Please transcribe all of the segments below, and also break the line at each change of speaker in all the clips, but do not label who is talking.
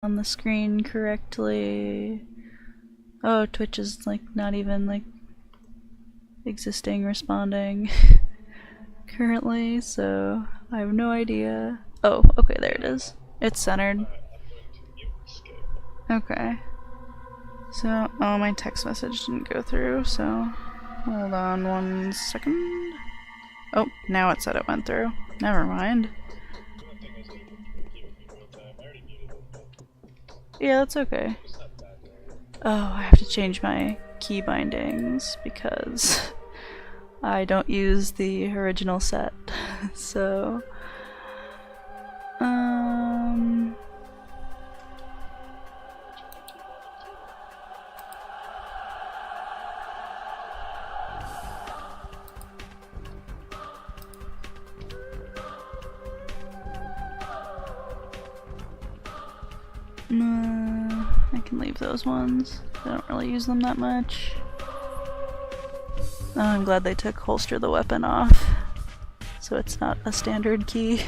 on the screen correctly. Oh, Twitch is like not even like existing, responding currently, so I have no idea. Oh, okay, there it is. It's centered. Okay. So, oh, my text message didn't go through, so hold on 1 second. Oh, now it said it went through. Never mind. Yeah, that's okay. Oh, I have to change my key bindings because I don't use the original set. So, I can leave those ones. I don't really use them that much. Oh, I'm glad they took holster the weapon off, so it's not a standard key.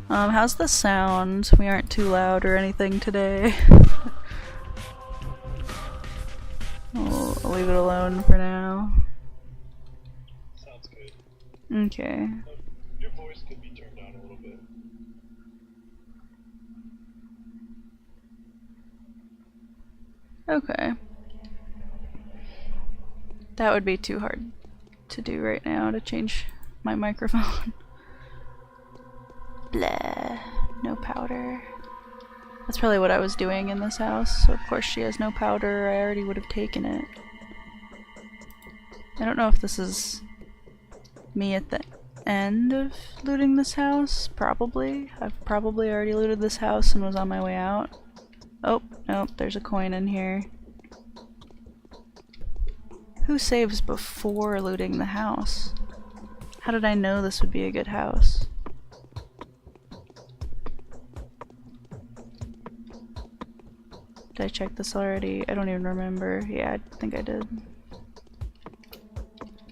How's the sound? We aren't too loud or anything today. I'll leave it alone for now.
Sounds good.
Okay.
Your voice could be turned down a little bit.
Okay. That would be too hard to do right now, to change my microphone. Blah. No powder. That's probably what I was doing in this house, so of course she has no powder. I already would have taken it. I don't know if this is me at the end of looting this house. Probably. I've probably already looted this house and was on my way out. Oh, nope, there's a coin in here. Who saves before looting the house? How did I know this would be a good house? Did I check this already? I don't even remember. Yeah, I think I did.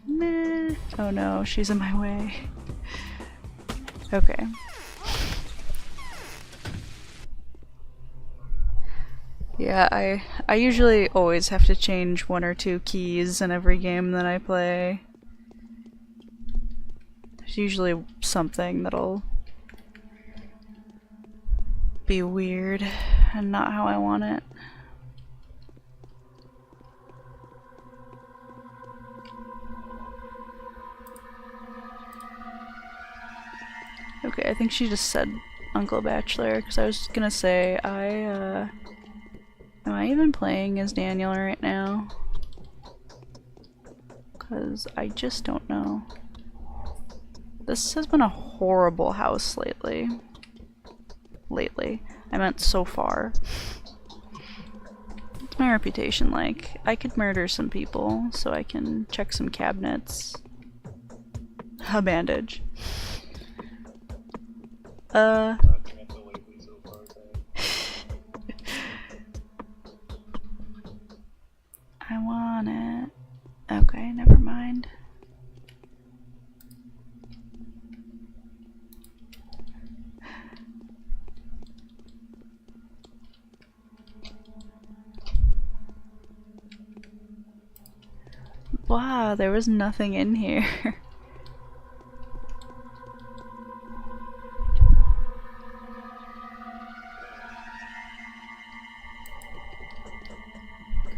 Meh. Oh no, she's in my way. Okay. Yeah, I usually always have to change 1 or 2 keys in every game that I play. There's usually something that'll be weird and not how I want it. Okay, I think she just said Uncle Bachelor, because I was gonna say, am I even playing as Daniel right now? Because I just don't know. This has been a horrible house lately. I meant so far. What's my reputation like? I could murder some people, so I can check some cabinets. A bandage. I want it. Okay, never mind. Wow, there was nothing in here.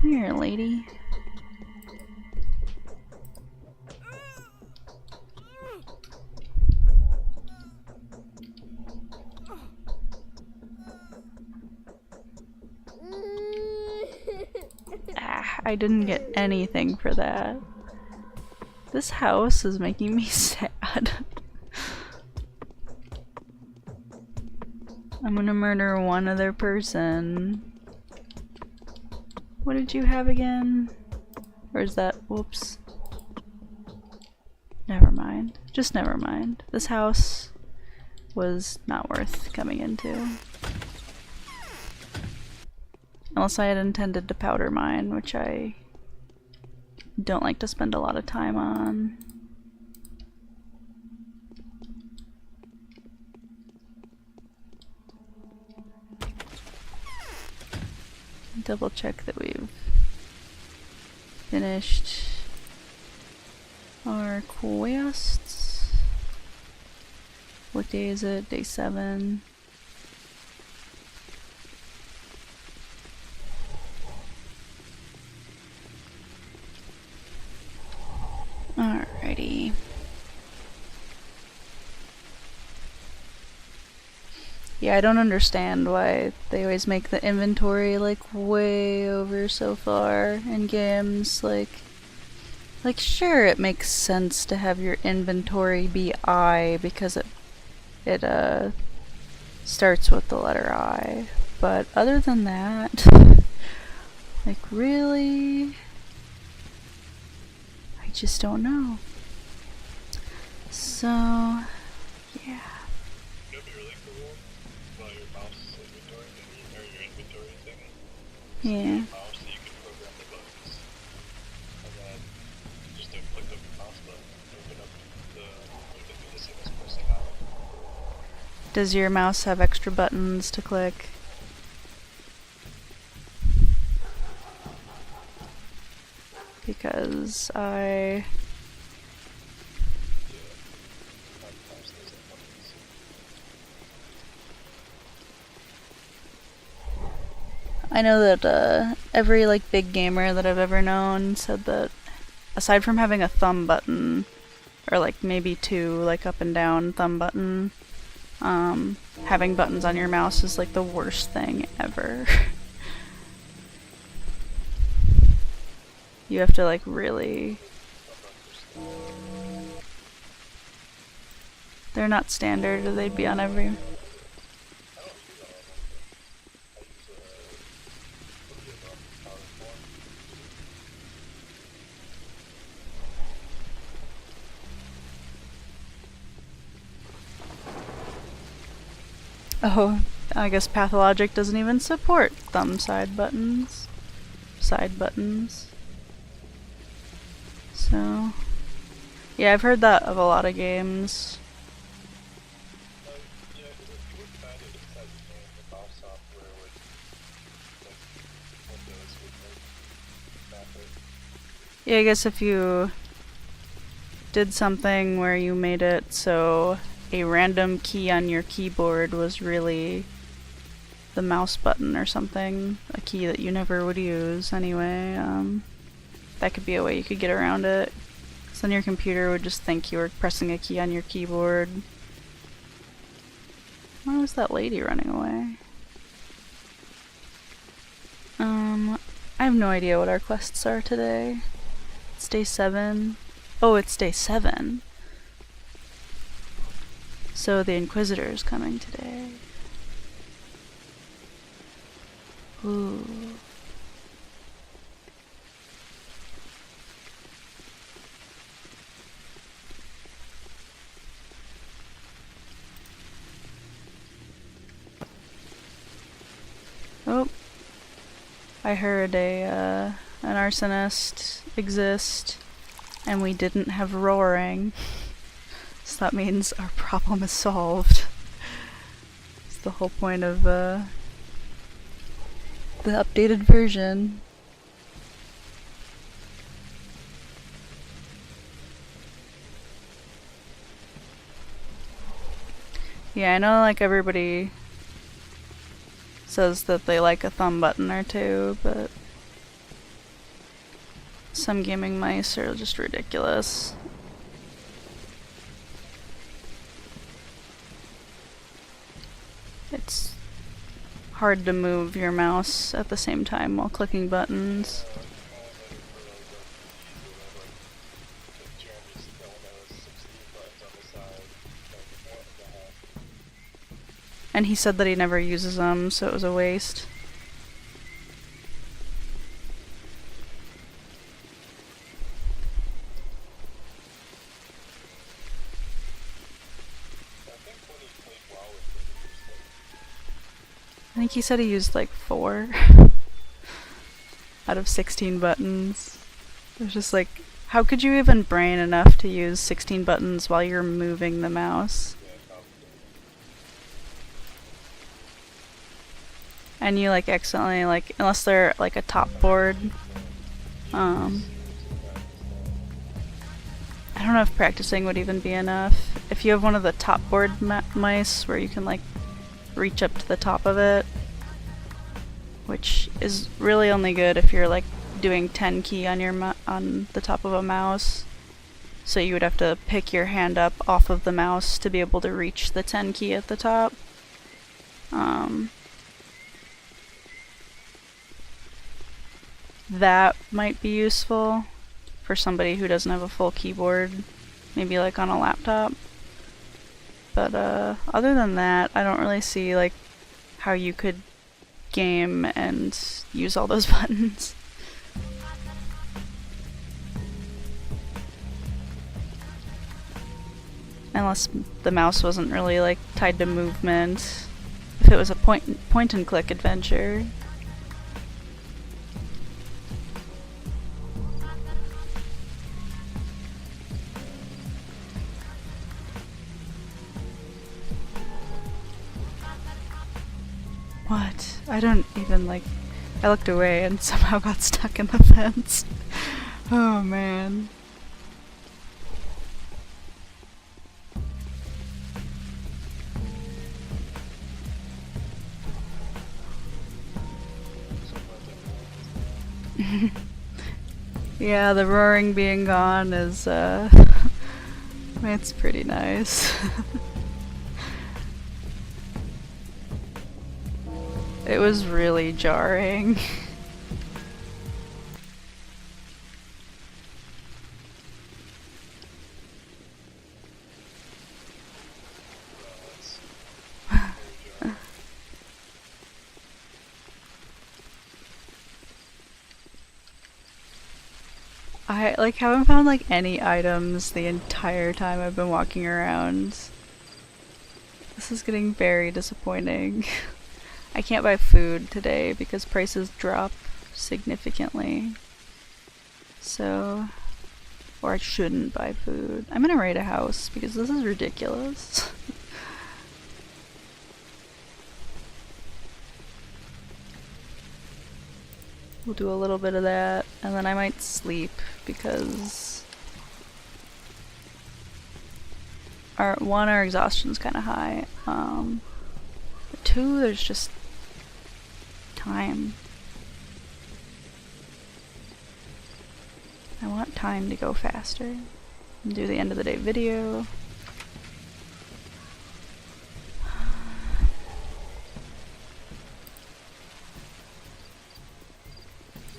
Come here, lady. Ah, I didn't get anything for that. This house is making me sad. I'm gonna murder one other person. What did you have again? Or is that— whoops. Never mind. Just never mind. This house was not worth coming into. Unless I had intended to powder mine, which I don't like to spend a lot of time on. double check that we've finished our quests. What day is it? Day 7. Alrighty. Yeah, I don't understand why they always make the inventory like way over so far in games. Like sure, it makes sense to have your inventory be I because it starts with the letter I. But other than that, like really, I just don't know. So, yeah.
It'd be really cool about your mouse inventory thingy, or your inventory thingy.
Yeah.
Mouse, so you can program the buttons. And then just don't click up your mouse button, open up the same as pressing out.
Does your mouse have extra buttons to click? Because I... I know that every like big gamer that I've ever known said that aside from having a thumb button, or like maybe 2 like up and down thumb button, having buttons on your mouse is like the worst thing ever. You have to like really... They're not standard, they'd be on every... Oh, I guess Pathologic doesn't even support thumb side buttons. Side buttons. So... Yeah, I've heard that of a lot of games.
Yeah, because you would find it inside the game, the mouse software would, like, Windows would, like, map it.
Yeah, I guess if you did something where you made it so a random key on your keyboard was really the mouse button or something, a key that you never would use anyway, that could be a way you could get around it. So then your computer would just think you were pressing a key on your keyboard. Why was that lady running away? I have no idea what our quests are today. It's day 7. Oh, it's day 7. So the Inquisitor is coming today. Ooh. Oh. I heard an arsonist exist, and we didn't have roaring. So that means our problem is solved. It's the whole point of the updated version. Yeah, I know like everybody says that they like a thumb button or 2, but some gaming mice are just ridiculous. It's hard to move your mouse at the same time while clicking buttons. And he said that he never uses them, so it was a waste. I think he said he used like 4 out of 16 buttons. It was just like, how could you even brain enough to use 16 buttons while you're moving the mouse? and you like accidentally like, unless they're like a top board, I don't know if practicing would even be enough. If you have one of the top board mice where you can like reach up to the top of it, which is really only good if you're like doing 10 key on your on the top of a mouse. So you would have to pick your hand up off of the mouse to be able to reach the 10 key at the top. That might be useful for somebody who doesn't have a full keyboard, maybe like on a laptop. But other than that, I don't really see like how you could game and use all those buttons. Unless the mouse wasn't really like tied to movement. If it was a point and click adventure. What? I don't even like... I looked away and somehow got stuck in the fence. Oh man. Yeah, the roaring being gone is, it's pretty nice. It was really jarring. I like haven't found like any items the entire time I've been walking around. This is getting very disappointing. I can't buy food today because prices drop significantly. So, or I shouldn't buy food. I'm gonna raid a house because this is ridiculous. We'll do a little bit of that, and then I might sleep because our exhaustion's kind of high. But 2, there's just time. I want time to go faster and do the end of the day video.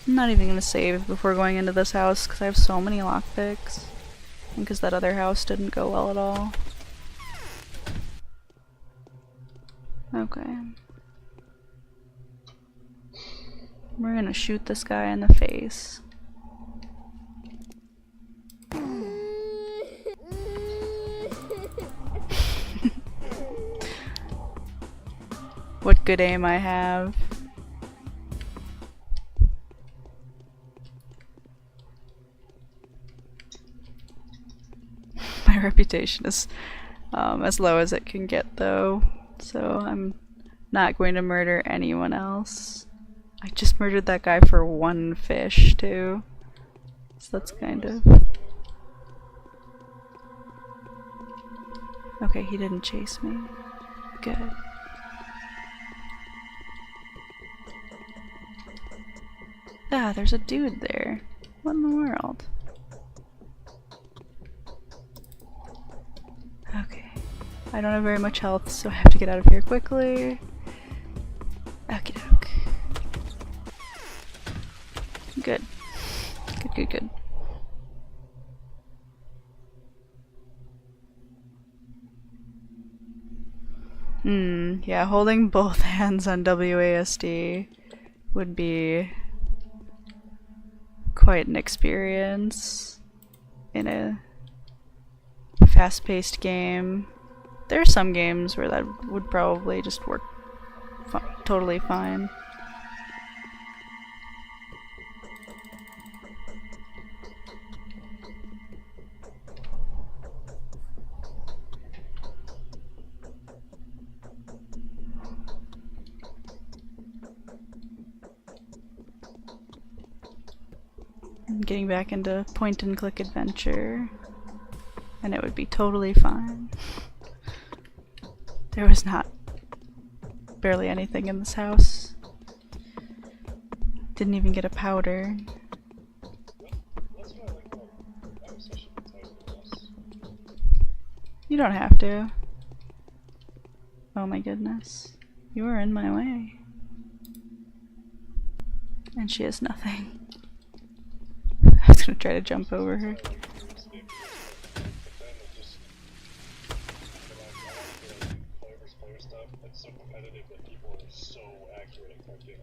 I'm not even gonna save before going into this house because I have so many lockpicks. And because that other house didn't go well at all. Okay. We're gonna shoot this guy in the face. What good aim I have. My reputation is as low as it can get though, so I'm not going to murder anyone else. I just murdered that guy for 1 fish too, so that's kind of... Okay, he didn't chase me. Good. Ah, there's a dude there. What in the world? Okay. I don't have very much health, so I have to get out of here quickly. Okie doke. Good. Good, good, good. Yeah, holding both hands on WASD would be quite an experience in a fast-paced game. There are some games where that would probably just work totally fine. getting back into point and click adventure, and it would be totally fine. There was not barely anything in this house. Didn't even get a powder. You don't have to. Oh my goodness. You are in my way. And she has nothing. I was gonna try to jump over her.
So competitive that people are so accurate at cooking.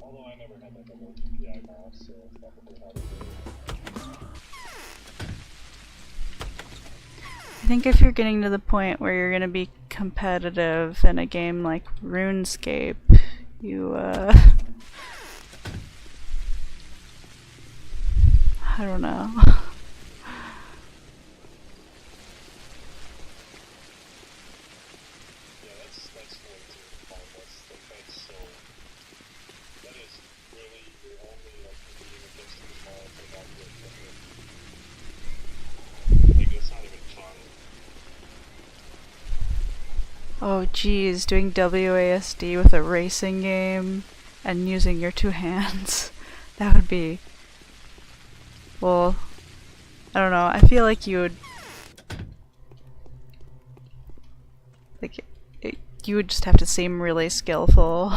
Although I never had like a low DPI mouse, so it's probably how to do it.
I think if you're getting to the point where you're gonna be competitive in a game like RuneScape, you I don't know. Oh geez, doing WASD with a racing game and using your two hands. That would be... Well, I don't know, I feel like you would... Like, you would just have to seem really skillful.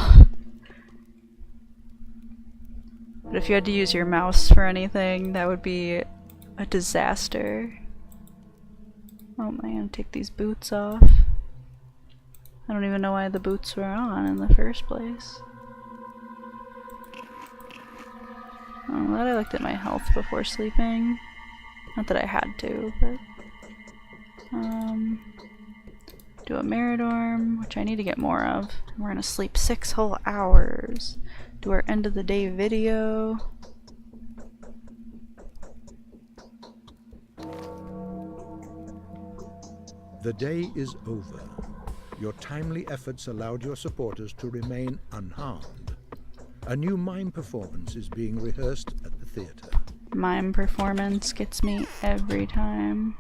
But if you had to use your mouse for anything, that would be a disaster. Oh man, take these boots off. I don't even know why the boots were on in the first place. I'm glad I looked at my health before sleeping. Not that I had to, but... do a Meridorm, which I need to get more of. We're gonna sleep 6 whole hours. Do our end of the day video.
The day is over. Your timely efforts allowed your supporters to remain unharmed. A new mime performance is being rehearsed at the theater.
Mime performance gets me every time.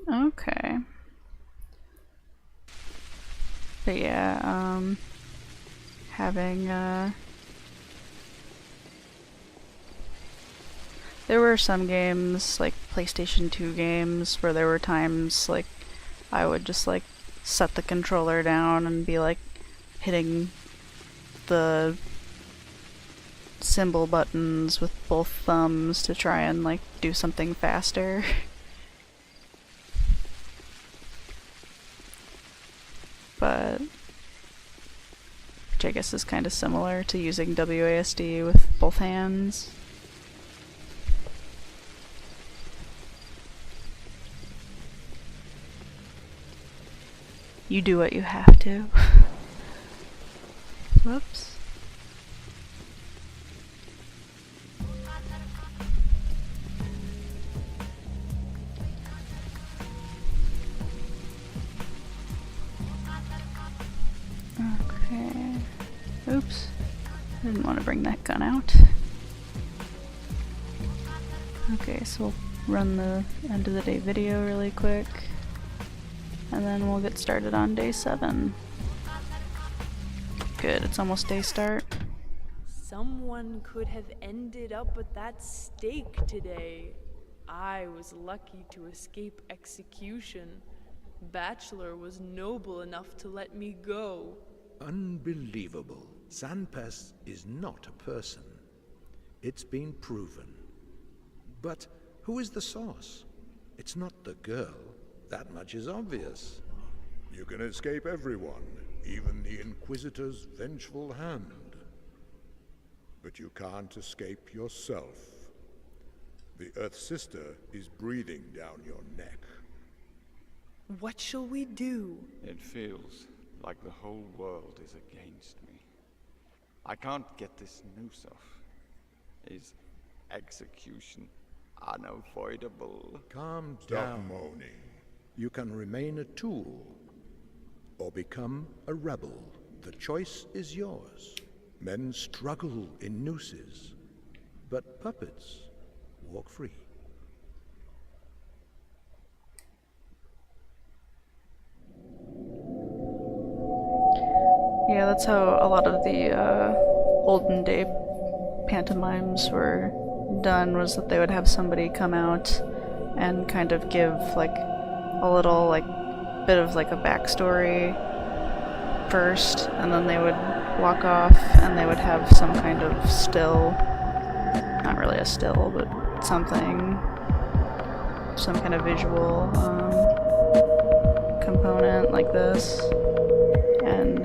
Okay. But yeah, having, there were some games, like PlayStation 2 games, where there were times, like, I would just, like, set the controller down and be, like, hitting the symbol buttons with both thumbs to try and, like, do something faster. But, which I guess is kind of similar to using WASD with both hands. You do what you have to. Whoops. Okay. Oops. I didn't want to bring that gun out. Okay, so we'll run the end of the day video really quick. And then we'll get started on day 7. Good, it's almost day start.
Someone could have ended up with that steak today. I was lucky to escape execution. Bachelor was noble enough to let me go.
Unbelievable. Sandpest is not a person. It's been proven. But who is the source? It's not the girl. That much is obvious. You can escape everyone, even the Inquisitor's vengeful hand. But you can't escape yourself. The Earth Sister is breathing down your neck.
What shall we do?
It feels like the whole world is against me. I can't get this noose off. Is execution unavoidable?
Calm
Stop
down.
moaning.
You can remain a tool, or become a rebel. The choice is yours. Men struggle in nooses, but puppets walk free.
Yeah, that's how a lot of the olden day pantomimes were done, was that they would have somebody come out and kind of give like a little like bit of like a backstory first, and then they would walk off and they would have some kind of still, not really a still, but something, some kind of visual component like this. And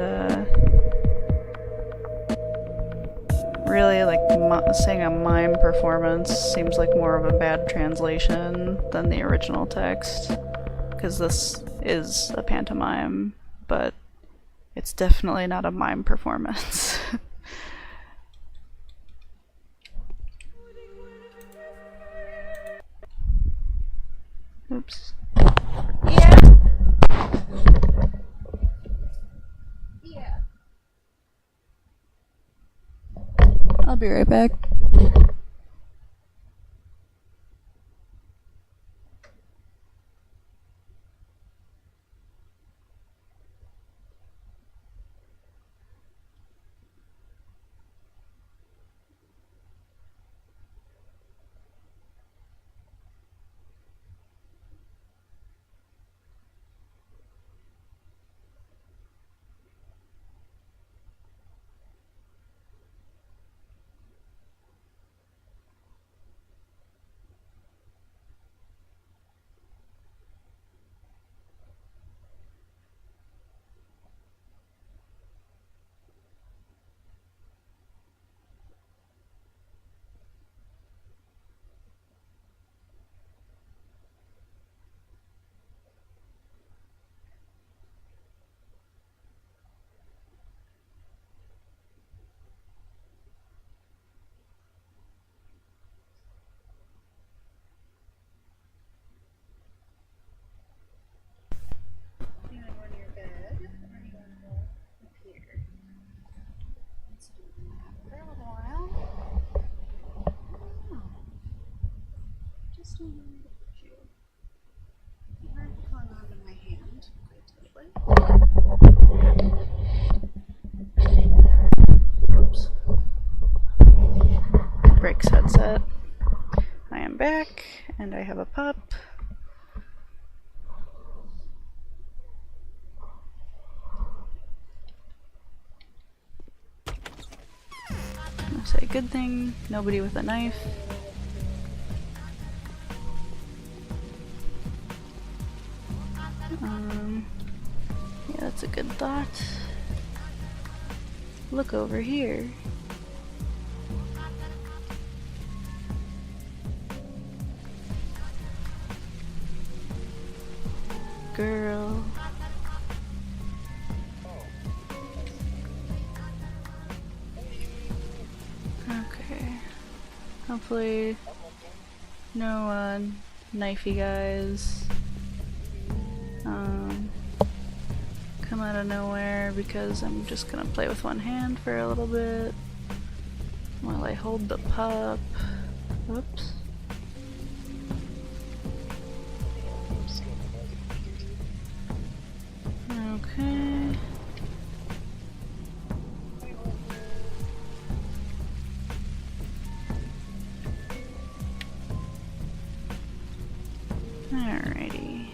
really, like, saying a mime performance seems like more of a bad translation than the original text, because this is a pantomime, but it's definitely not a mime performance. Oops. I'll be right back. Breaks headset. I am back, and I have a pup. I'll say good thing, nobody with a knife. Yeah, that's a good thought. Look over here. Girl. Okay. Hopefully no knifey guys come out of nowhere, because I'm just gonna play with one hand for a little bit while I hold the pup. Whoops. Okay. Alrighty.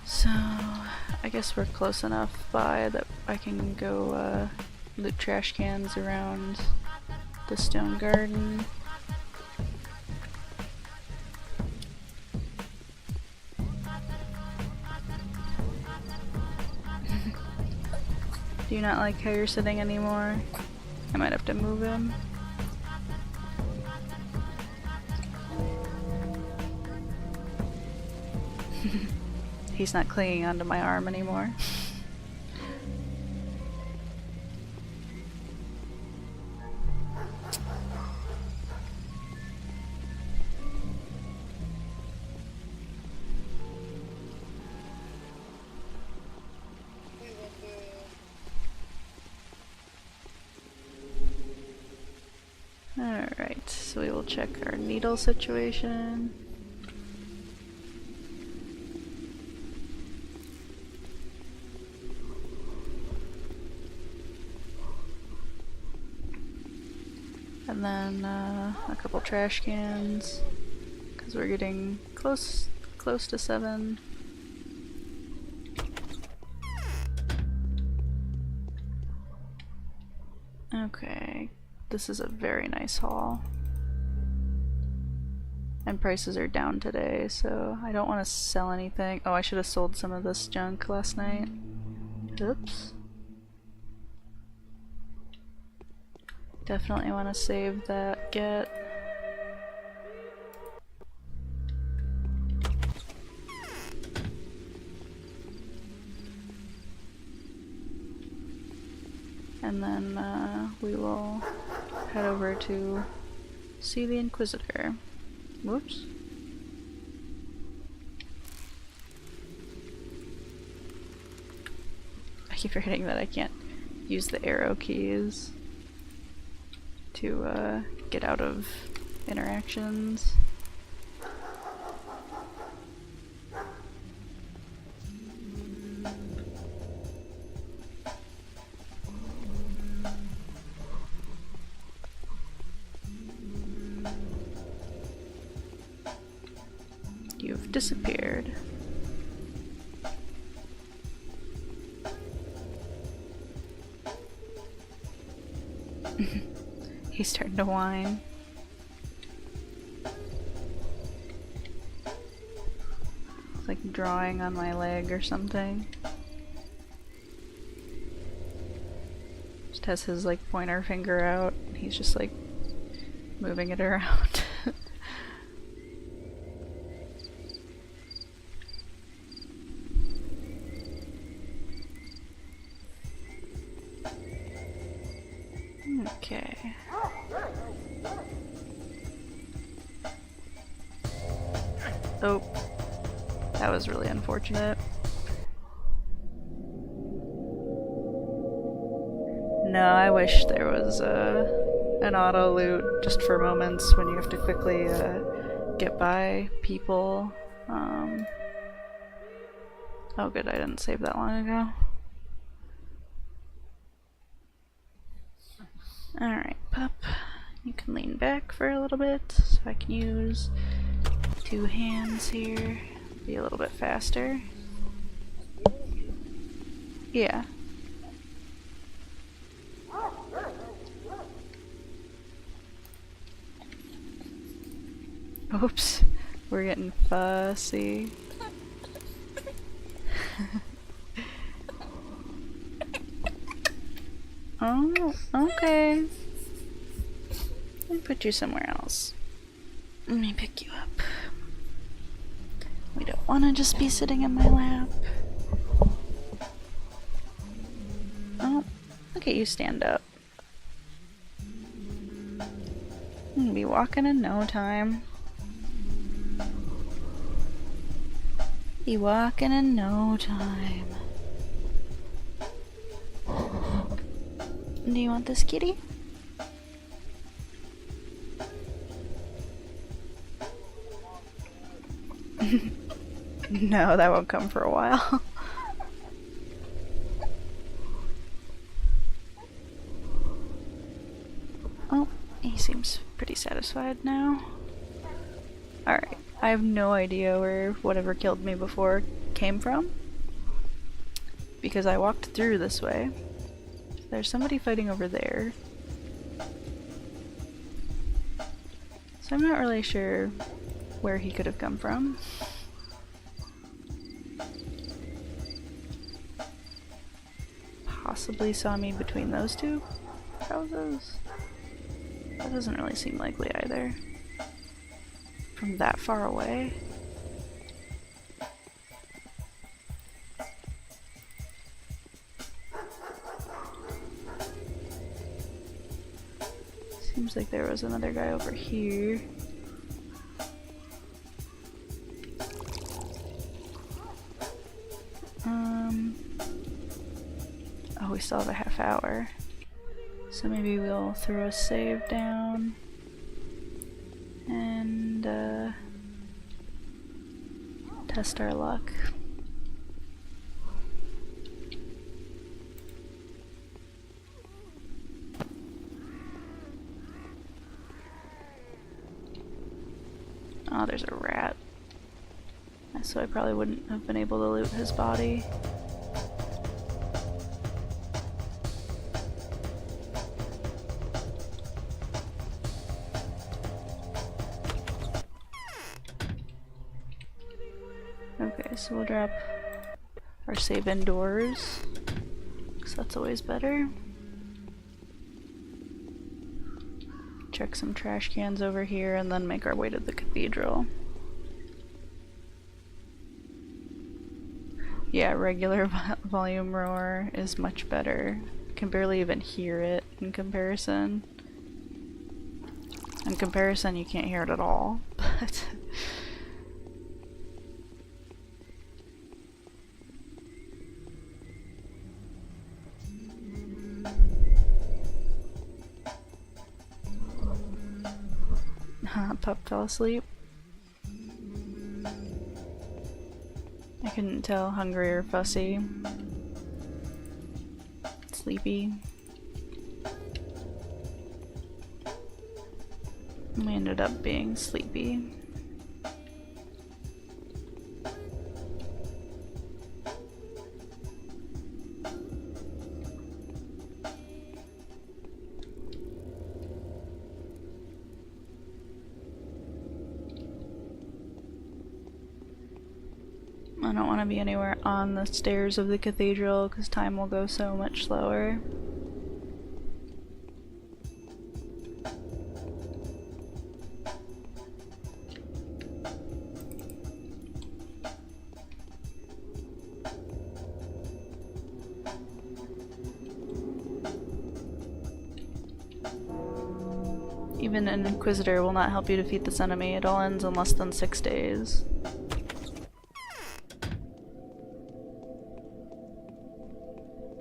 So, I guess we're close enough by that I can go loot trash cans around the stone garden. Do you not like how you're sitting anymore? I might have to move him. He's not clinging onto my arm anymore. Alright, so we will check our needle situation. And then a couple trash cans, because we're getting close to 7. Okay, this is a very nice haul. And prices are down today, so I don't want to sell anything. Oh, I should have sold some of this junk last night. Oops. Definitely want to save that get. And then we will head over to see the Inquisitor. Whoops. I keep forgetting that I can't use the arrow keys to get out of interactions. You've disappeared. He's starting to whine. It's like drawing on my leg or something. Just has his like pointer finger out. He's just like moving it around. Okay. Oh, that was really unfortunate. No, I wish there was an auto loot just for moments when you have to quickly get by people. Oh good, I didn't save that long ago. Alright, pup. You can lean back for a little bit so I can use 2 hands here. Be a little bit faster. Yeah. Oops, we're getting fussy. Oh, okay. Let me put you somewhere else. Let me pick you up. We don't want to just be sitting in my lap. Oh, look at you stand up. I'm gonna be walking in no time. Be walking in no time. Do you want this kitty? No, that won't come for a while. Oh, he seems pretty satisfied now. Alright, I have no idea where whatever killed me before came from, because I walked through this way. There's somebody fighting over there. So I'm not really sure where he could have come from. Possibly saw me between those two houses. That doesn't really seem likely either. From that far away. Seems like there was another guy over here. Oh, we still have a half hour. So maybe we'll throw a save down. And test our luck. Oh, there's a rat. So I probably wouldn't have been able to loot his body. Okay, so we'll drop our save indoors, because that's always better. Check some trash cans over here and then make our way to the cathedral. Yeah, regular volume roar is much better. Can barely even hear it in comparison. In comparison, you can't hear it at all, but Pup fell asleep. I couldn't tell, hungry or fussy. Sleepy. We ended up being sleepy. I don't want to be anywhere on the stairs of the cathedral because time will go so much slower. Even an Inquisitor will not help you defeat this enemy. It all ends in less than 6 days.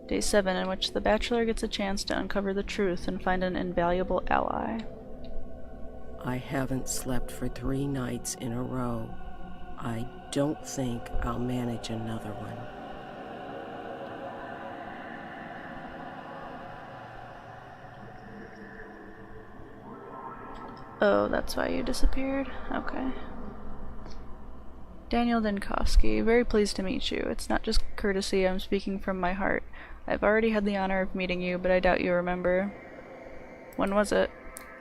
Day 7, in which the Bachelor gets a chance to uncover the truth and find an invaluable ally.
I haven't slept for 3 nights in a row. I don't think I'll manage another one.
Oh, that's why you disappeared? Okay. Daniel Dinkowski, very pleased to meet you. It's not just courtesy, I'm speaking from my heart. I've already had the honor of meeting you, but I doubt you remember. When was it?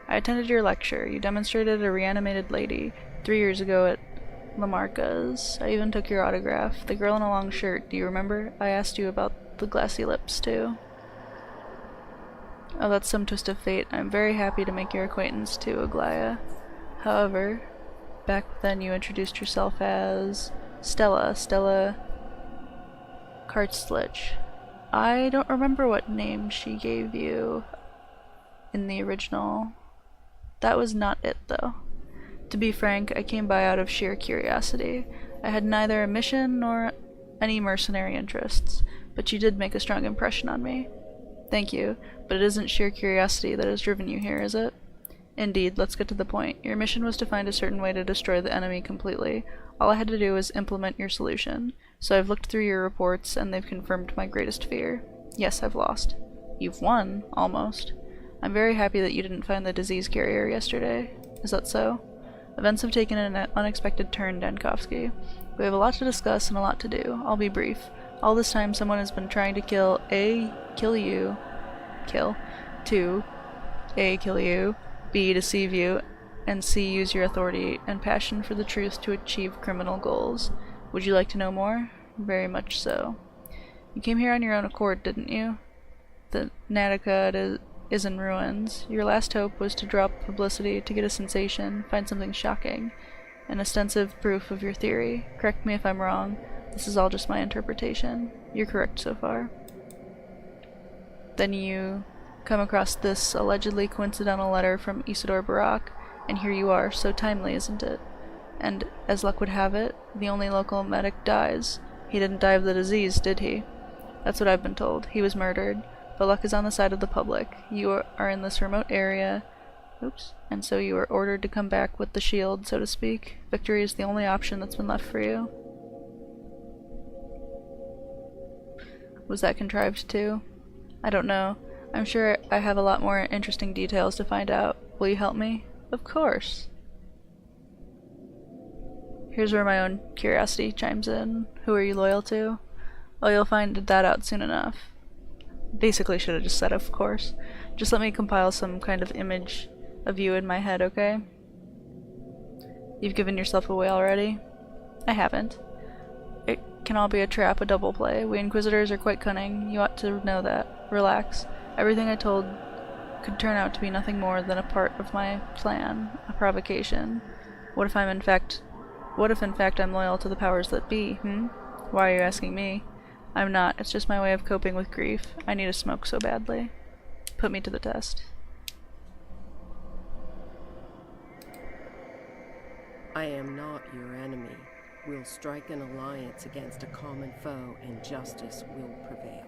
I attended your lecture. You demonstrated a reanimated lady 3 years ago at Lamarca's. I even took your autograph. The girl in a long shirt, do you remember? I asked you about the glassy lips, too. Oh, that's some twist of fate. I'm very happy to make your acquaintance, too, Aglaya. However, back then you introduced yourself as Stella Kartzlich. I don't remember what name she gave you in the original. That was not it, though. To be frank, I came by out of sheer curiosity. I had neither a mission nor any mercenary interests, but you did make a strong impression on me. Thank you, but it isn't sheer curiosity that has driven you here, is it? Indeed, let's get to the point. Your mission was to find a certain way to destroy the enemy completely. All I had to do was implement your solution. So I've looked through your reports, and they've confirmed my greatest fear. Yes, I've lost. You've won, almost. I'm very happy that you didn't find the disease carrier yesterday. Is that so? Events have taken an unexpected turn, Dankovsky. We have a lot to discuss and a lot to do. I'll be brief. All this time someone has been trying to kill you, 2, kill you, B, deceive you, and C, use your authority and passion for the truth to achieve criminal goals. Would you like to know more? Very much so. You came here on your own accord, didn't you? The Natica is in ruins. Your last hope was to drop publicity, to get a sensation, find something shocking, an ostensive proof of your theory. Correct me if I'm wrong. This is all just my interpretation. You're correct so far. Then you come across this allegedly coincidental letter from Isidore Barak, and here you are, so timely, isn't it? And, as luck would have it, the only local medic dies. He didn't die of the disease, did he? That's what I've been told. He was murdered. But luck is on the side of the public. You are in this remote area, and so you were ordered to come back with the shield, so to speak. Victory is the only option that's been left for you. Was that contrived too? I don't know. I'm sure I have a lot more interesting details to find out. Will you help me? Of course. Here's where my own curiosity chimes in. Who are you loyal to? Oh, you'll find that out soon enough. Basically should have just said of course. Just let me compile some kind of image of you in my head, okay? You've given yourself away already? I haven't. It can all be a trap, a double play. We Inquisitors are quite cunning. You ought to know that. Relax. Everything I told could turn out to be nothing more than a part of my plan, a provocation. What if in fact I'm loyal to the powers that be, Why are you asking me? I'm not. It's just my way of coping with grief. I need a smoke so badly. Put me to the test.
I am not your enemy. We'll strike an alliance against a common foe, and justice will prevail.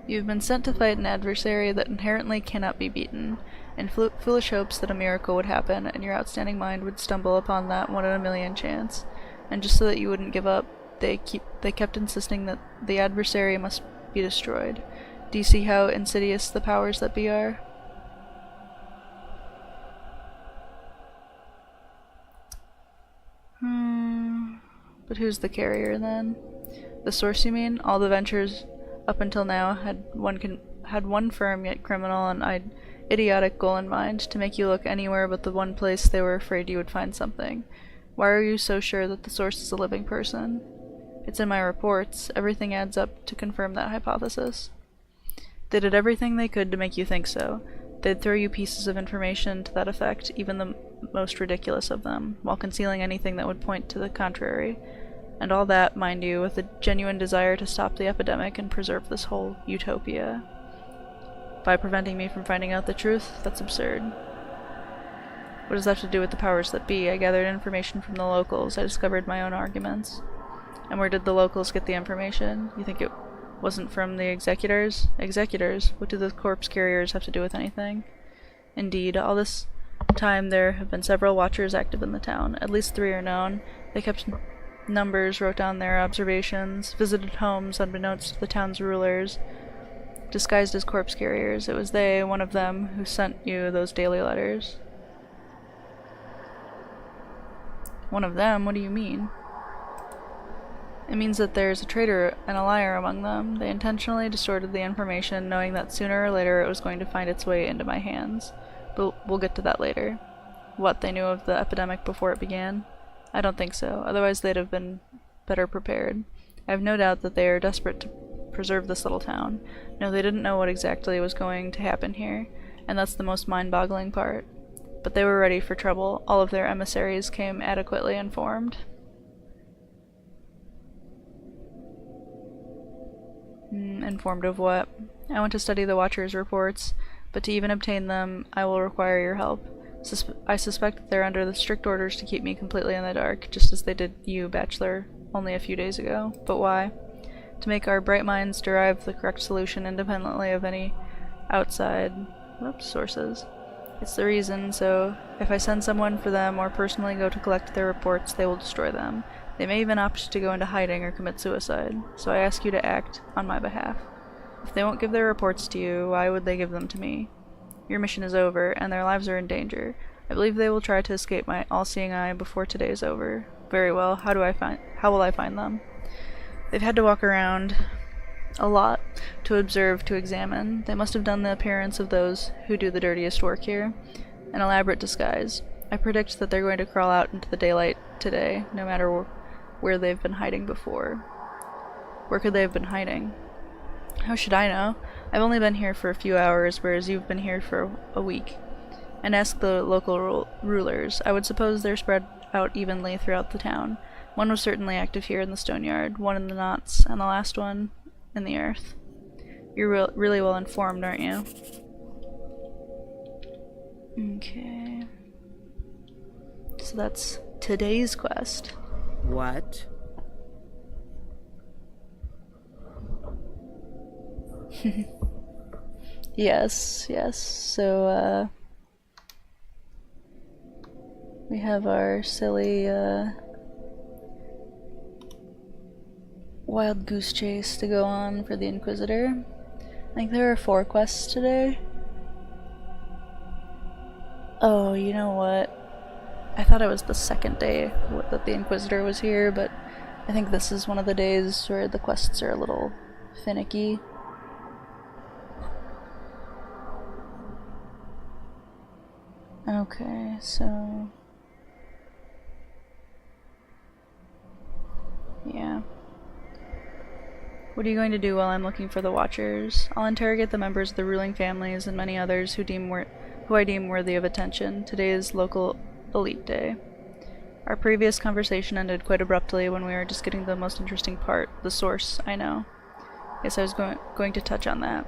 You've been sent to fight an adversary that inherently cannot be beaten, in foolish hopes that a miracle would happen, and your outstanding mind would stumble upon that 1 in a million chance. And just so that you wouldn't give up, they kept insisting that the adversary must be destroyed. Do you see how insidious the powers that be are? But who's the carrier then? The source, you mean? All the ventures up until now had one firm yet criminal and idiotic goal in mind, to make you look anywhere but the one place they were afraid you would find something. Why are you so sure that the source is a living person? It's in my reports. Everything adds up to confirm that hypothesis. They did everything they could to make you think so. They'd throw you pieces of information to that effect, even the most ridiculous of them, while concealing anything that would point to the contrary. And all that, mind you, with a genuine desire to stop the epidemic and preserve this whole utopia. By preventing me from finding out the truth, that's absurd. What does that have to do with the powers that be? I gathered information from the locals. I discovered my own arguments. And where did the locals get the information? You think it wasn't from the executors? Executors? What do the corpse carriers have to do with anything? Indeed, all this time there have been several watchers active in the town. At least 3 are known. They kept numbers, wrote down their observations, visited homes unbeknownst to the town's rulers, disguised as corpse carriers. It was they, one of them, who sent you those daily letters. One of them? What do you mean? It means that there's a traitor and a liar among them. They intentionally distorted the information, knowing that sooner or later it was going to find its way into my hands. But we'll get to that later. What, they knew of the epidemic before it began? I don't think so, otherwise they'd have been better prepared. I have no doubt that they are desperate to preserve this little town. No, they didn't know what exactly was going to happen here, and that's the most mind-boggling part. But they were ready for trouble. All of their emissaries came adequately informed. Informed of what? I want to study the Watcher's reports, but to even obtain them, I will require your help. I suspect that they're under the strict orders to keep me completely in the dark, just as they did you, Bachelor, only a few days ago. But why? To make our bright minds derive the correct solution independently of any outside sources. It's the reason, so if I send someone for them or personally go to collect their reports, they will destroy them. They may even opt to go into hiding or commit suicide, so I ask you to act on my behalf. If they won't give their reports to you, why would they give them to me? Your mission is over, and their lives are in danger. I believe they will try to escape my all-seeing eye before today is over. Very well. How will I find them? They've had to walk around a lot to observe, to examine. They must have done the appearance of those who do the dirtiest work here. An elaborate disguise. I predict that they're going to crawl out into the daylight today, no matter where they've been hiding before. Where could they have been hiding? How should I know? I've only been here for a few hours, whereas you've been here for a week. And ask the local rulers. I would suppose they're spread out evenly throughout the town. One was certainly active here in the stone yard, one in the knots, and the last one in the earth. You're really well informed, aren't you? Okay. So that's today's quest.
What?
Yes. So, we have our silly, wild goose chase to go on for the Inquisitor. I think there are 4 quests today. Oh, you know what? I thought it was the second day that the Inquisitor was here, but I think this is one of the days where the quests are a little finicky. Okay, so... yeah. What are you going to do while I'm looking for the Watchers? I'll interrogate the members of the ruling families and many others who I deem worthy of attention. Today is local elite day. Our previous conversation ended quite abruptly when we were just getting to the most interesting part, the source, I know. Yes, I was going to touch on that.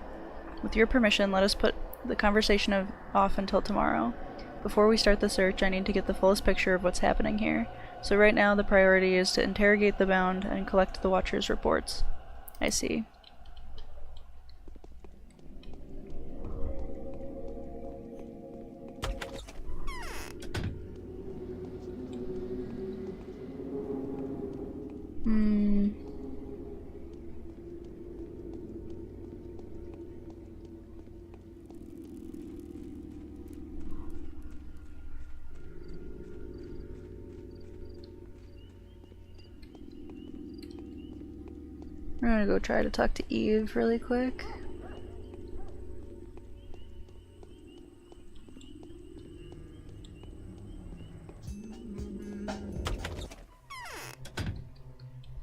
With your permission, let us put the conversation off until tomorrow. Before we start the search, I need to get the fullest picture of what's happening here. So right now the priority is to interrogate the bound and collect the Watchers' reports. I see. I'm gonna go try to talk to Eve really quick.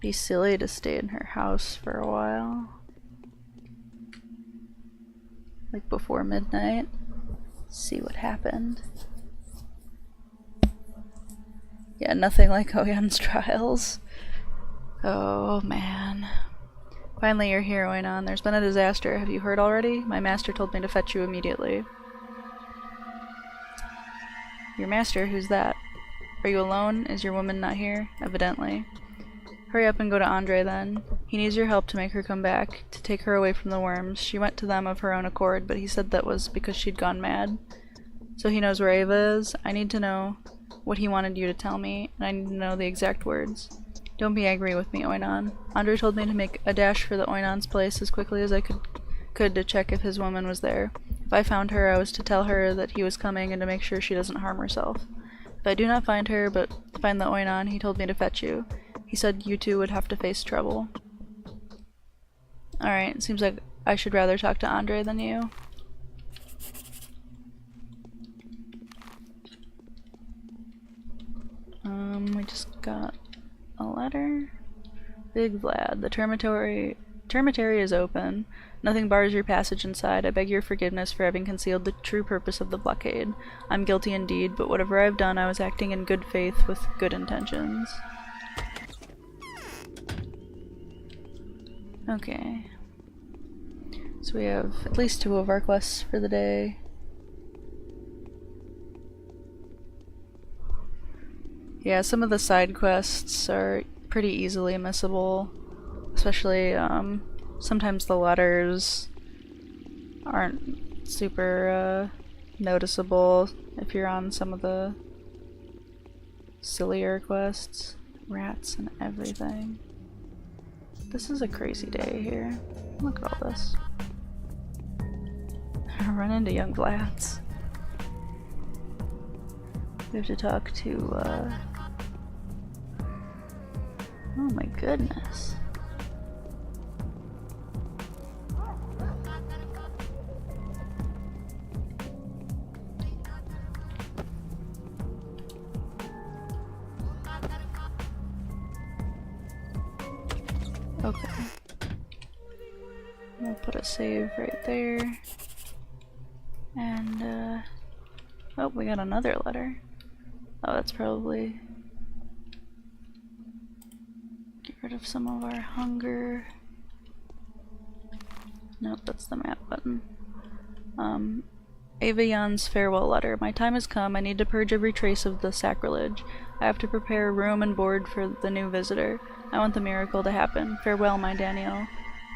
Be silly to stay in her house for a while. Like before midnight. See what happened. Yeah, nothing like Oyan's trials. Oh man. Finally you're here, Oinon. There's been a disaster. Have you heard already? My master told me to fetch you immediately. Your master? Who's that? Are you alone? Is your woman not here? Evidently. Hurry up and go to Andre then. He needs your help to make her come back, to take her away from the worms. She went to them of her own accord, but he said that was because she'd gone mad. So he knows where Ava is? I need to know what he wanted you to tell me, and I need to know the exact words. Don't be angry with me, Oinon. Andre told me to make a dash for the Oinon's place as quickly as I could to check if his woman was there. If I found her, I was to tell her that he was coming and to make sure she doesn't harm herself. If I do not find her, but find the Oinon, he told me to fetch you. He said you two would have to face trouble. Alright, seems like I should rather talk to Andre than you. We just got a letter. Big Vlad, the termitary is open. Nothing bars your passage inside. I beg your forgiveness for having concealed the true purpose of the blockade. I'm guilty indeed, but whatever I've done, I was acting in good faith with good intentions. Okay. So we have at least 2 of our quests for the day. Yeah, some of the side quests are pretty easily missable, especially sometimes the letters aren't super noticeable if you're on some of the sillier quests. Rats and everything. This is a crazy day here. Look at all this. Run into young Vlads. We have to talk to, oh my goodness. Okay. We'll put a save right there. And, oh, we got another letter. Oh, that's probably... Get rid of some of our hunger. Nope, that's the map button. Ava Jan's farewell letter. My time has come. I need to purge every trace of the sacrilege. I have to prepare room and board for the new visitor. I want the miracle to happen. Farewell, my Danielle.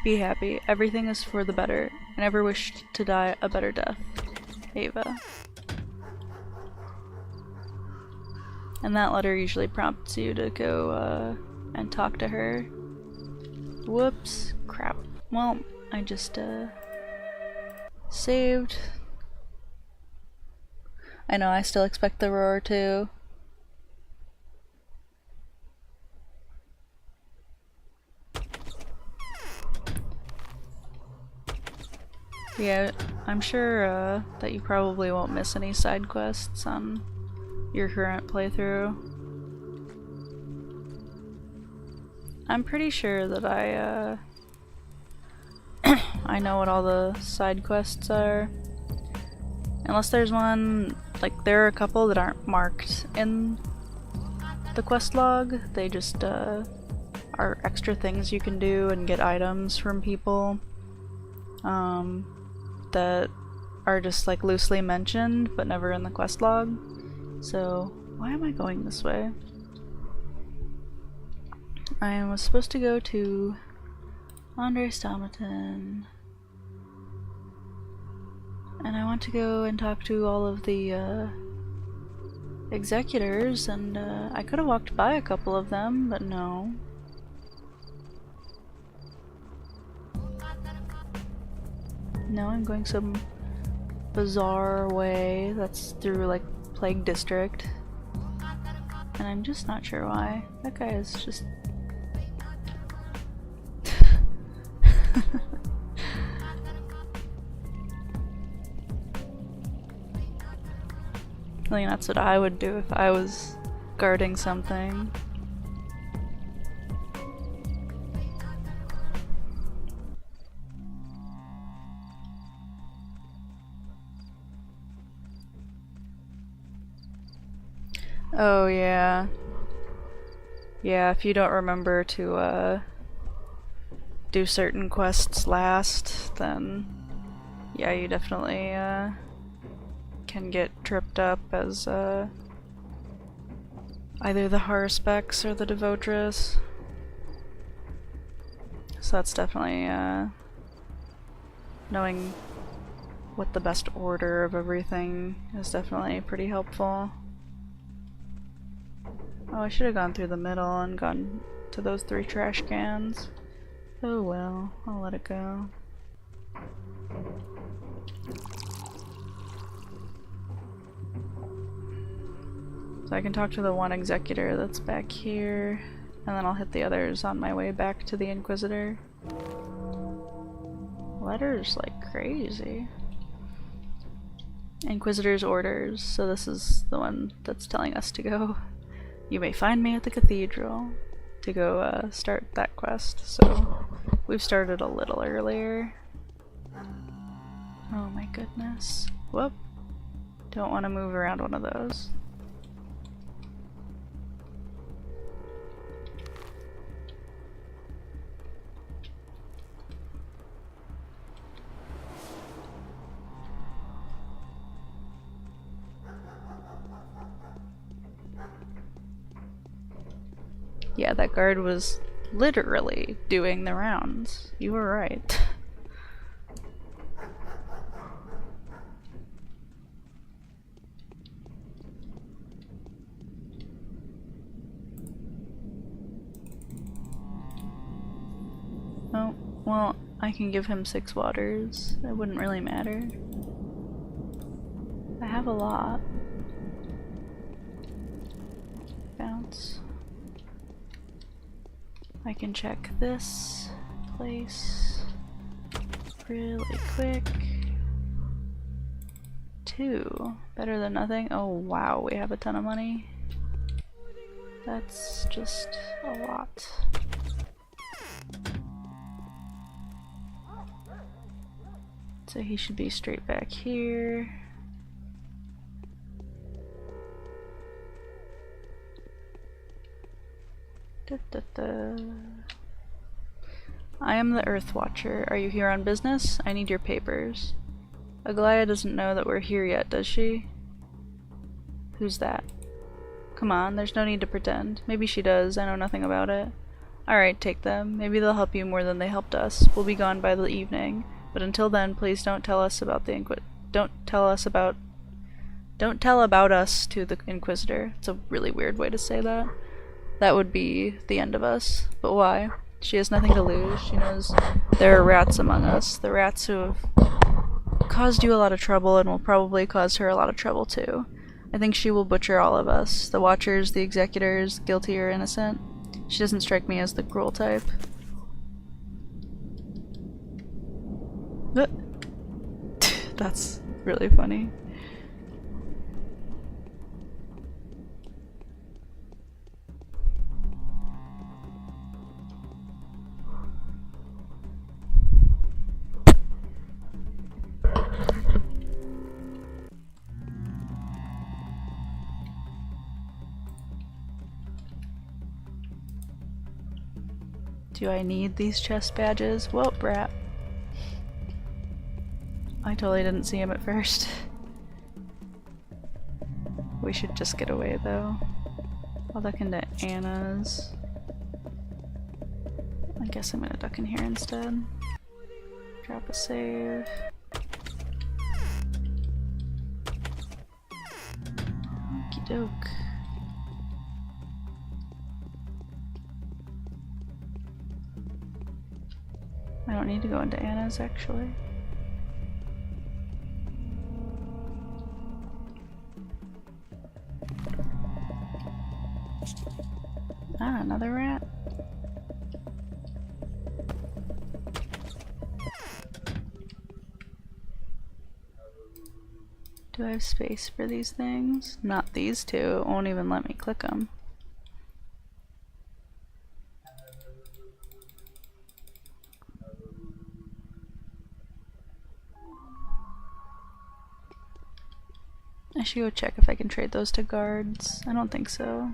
Be happy. Everything is for the better. I never wished to die a better death. Ava. And that letter usually prompts you to go and talk to her. Whoops. Crap. Well, I just saved. I know, I still expect the roar too. Yeah, I'm sure that you probably won't miss any side quests on your current playthrough. I'm pretty sure that I know what all the side quests are. Unless there's one, like there are a couple that aren't marked in the quest log. They just are extra things you can do and get items from people that are just like loosely mentioned but never in the quest log. So why am I going this way? I was supposed to go to Andre Stomaton. And I want to go and talk to all of the executors, and I could have walked by a couple of them, but no. No, I'm going some bizarre way that's through like Plague District. And I'm just not sure why. That guy is just... I think that's what I would do if I was guarding something. Oh yeah. Yeah, if you don't remember to do certain quests last, then yeah, you definitely can get tripped up as either the Harspecs or the Devotress. So that's definitely knowing what the best order of everything is definitely pretty helpful. Oh, I should have gone through the middle and gone to those 3 trash cans. Oh well, I'll let it go. So I can talk to the one executor that's back here, and then I'll hit the others on my way back to the Inquisitor. Letters like crazy. Inquisitor's orders, so this is the one that's telling us to go. You may find me at the cathedral to go start that quest, so we've started a little earlier. Oh my goodness. Whoop. Don't want to move around one of those. Yeah, that guard was literally doing the rounds. You were right. Oh, well, I can give him 6 waters. It wouldn't really matter. I have a lot. bounce. I can check this place really quick. 2. Better than nothing. Oh wow, we have a ton of money. That's just a lot. So he should be straight back here. Da, da, da. I am the Earth Watcher. Are you here on business? I need your papers. Aglaya doesn't know that we're here yet, does she? Who's that? Come on, there's no need to pretend. Maybe she does, I know nothing about it. Alright, take them. Maybe they'll help you more than they helped us. We'll be gone by the evening. But until then, please don't tell us about the Don't tell about us to the Inquisitor. It's a really weird way to say that. That would be the end of us. But why? She has nothing to lose. She knows there are rats among us. The rats who have caused you a lot of trouble and will probably cause her a lot of trouble too. I think she will butcher all of us. The Watchers, the Executors, guilty or innocent. She doesn't strike me as the cruel type. That's really funny. Do I need these chest badges? Well, brat. I totally didn't see him at first. We should just get away though. I'll duck into Anna's. I guess I'm gonna duck in here instead. Drop a save. Okie doke. I don't need to go into Anna's actually. Ah, another rat. Do I have space for these things? Not these two. It won't even let me click them. I should go check if I can trade those to guards. I don't think so.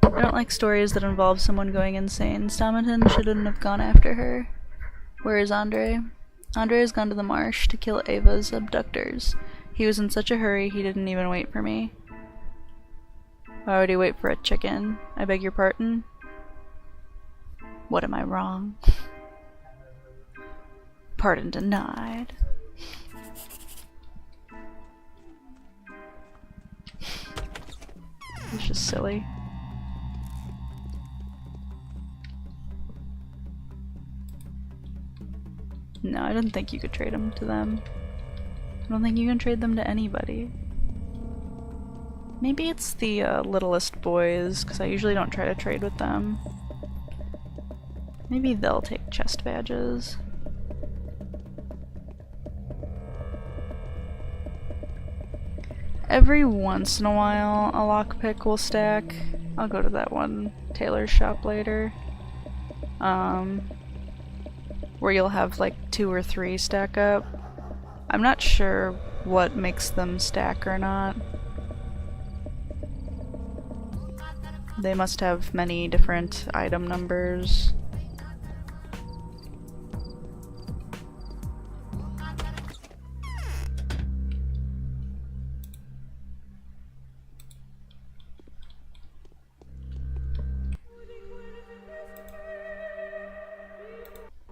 I don't like stories that involve someone going insane. Stomaton shouldn't have gone after her. Where is Andre? Andre has gone to the marsh to kill Ava's abductors. He was in such a hurry he didn't even wait for me. Why would he wait for a chicken? I beg your pardon? What am I wrong? Pardon denied. It's just silly. No, I didn't think you could trade them to them. I don't think you can trade them to anybody. Maybe it's the littlest boys, because I usually don't try to trade with them. Maybe they'll take chest badges. Every once in a while, a lockpick will stack. I'll go to that one tailor's shop later. Where you'll have like 2 or 3 stack up. I'm not sure what makes them stack or not. They must have many different item numbers.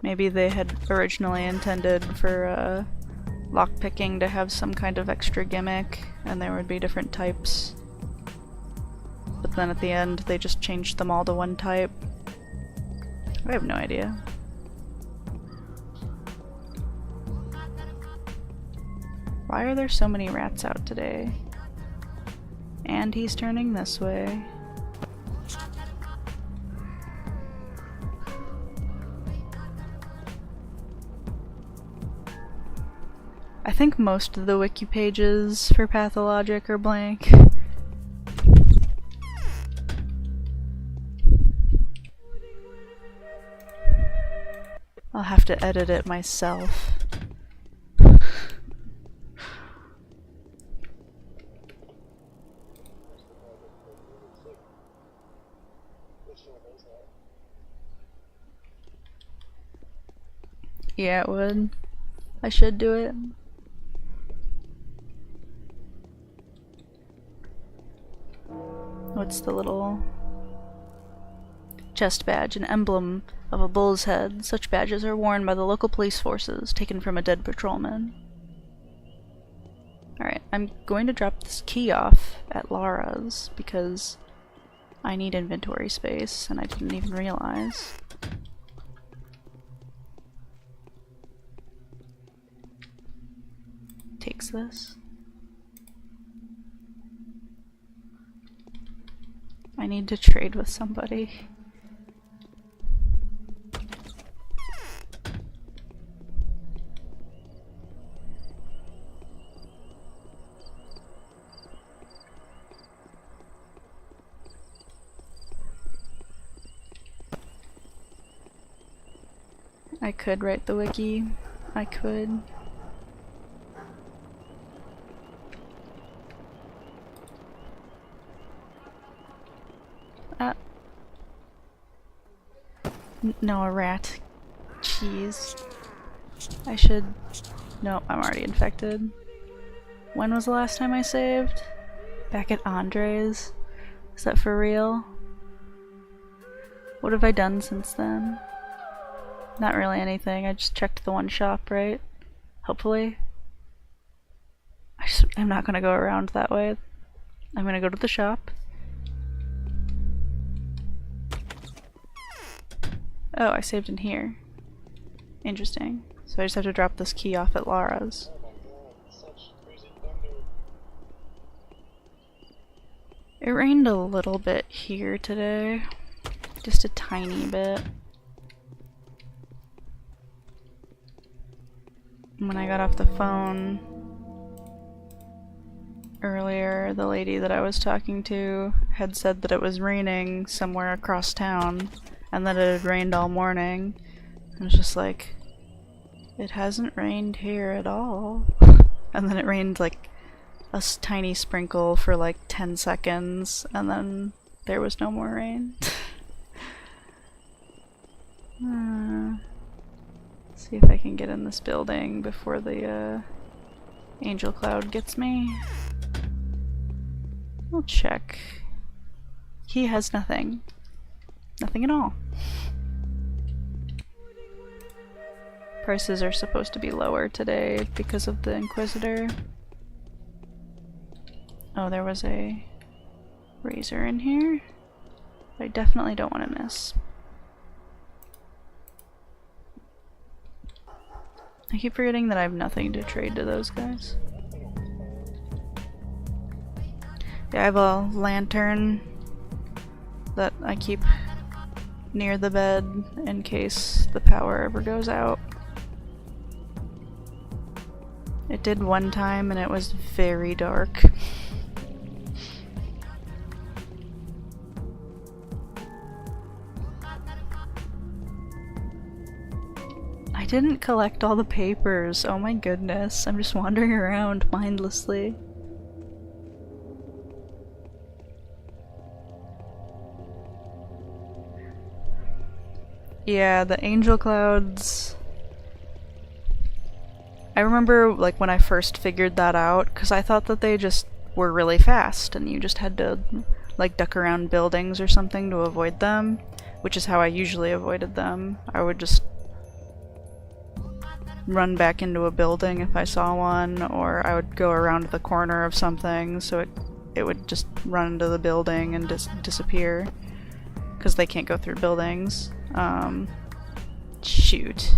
Maybe they had originally intended for lockpicking to have some kind of extra gimmick, and there would be different types. But then at the end, they just changed them all to one type. I have no idea. Why are there so many rats out today? And he's turning this way. I think most of the wiki pages for Pathologic are blank. I'll have to edit it myself. Yeah, it would. I should do it. What's the little chest badge? An emblem of a bull's head. Such badges are worn by the local police forces, taken from a dead patrolman. Alright, I'm going to drop this key off at Lara's because I need inventory space and I didn't even realize. Takes this. I need to trade with somebody. I could write the wiki. I could. No, a rat. Cheese. I should... No, I'm already infected. When was the last time I saved? Back at Andre's? Is that for real? What have I done since then? Not really anything. I just checked the one shop, right? Hopefully. I'm not gonna go around that way. I'm gonna go to the shop. Oh, I saved in here. Interesting. So I just have to drop this key off at Lara's.
Oh my god, such crazy thunder.
It rained a little bit here today. Just a tiny bit. When I got off the phone earlier, the lady that I was talking to had said that it was raining somewhere across town and that it had rained all morning. I was just like, it hasn't rained here at all. And then it rained like a tiny sprinkle for like 10 seconds and then there was no more rain. See if I can get in this building before the angel cloud gets me. We'll check. He has nothing. Nothing at all. Prices are supposed to be lower today because of the Inquisitor. Oh, there was a razor in here. I definitely don't want to miss. I keep forgetting that I have nothing to trade to those guys. Yeah, I have a lantern that I keep near the bed in case the power ever goes out. It did one time and it was very dark. I didn't collect all the papers, oh my goodness. I'm just wandering around mindlessly. Yeah, the angel clouds... I remember like when I first figured that out, because I thought that they just were really fast and you just had to like duck around buildings or something to avoid them, which is how I usually avoided them. I would just run back into a building if I saw one, or I would go around the corner of something so it would just run into the building and disappear, because they can't go through buildings. Shoot.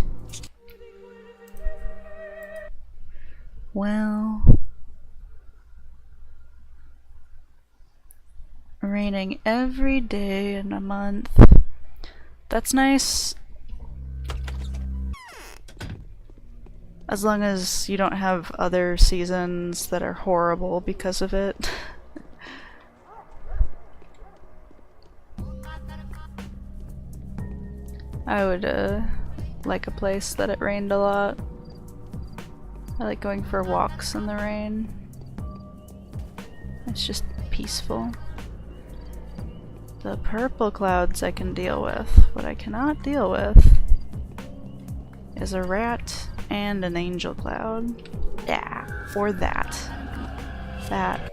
Well, raining every day in a month. That's nice. As long as you don't have other seasons that are horrible because of it. I would like a place that it rained a lot. I like going for walks in the rain. It's just peaceful. The purple clouds I can deal with. What I cannot deal with is a rat and an angel cloud. Yeah, or that. That.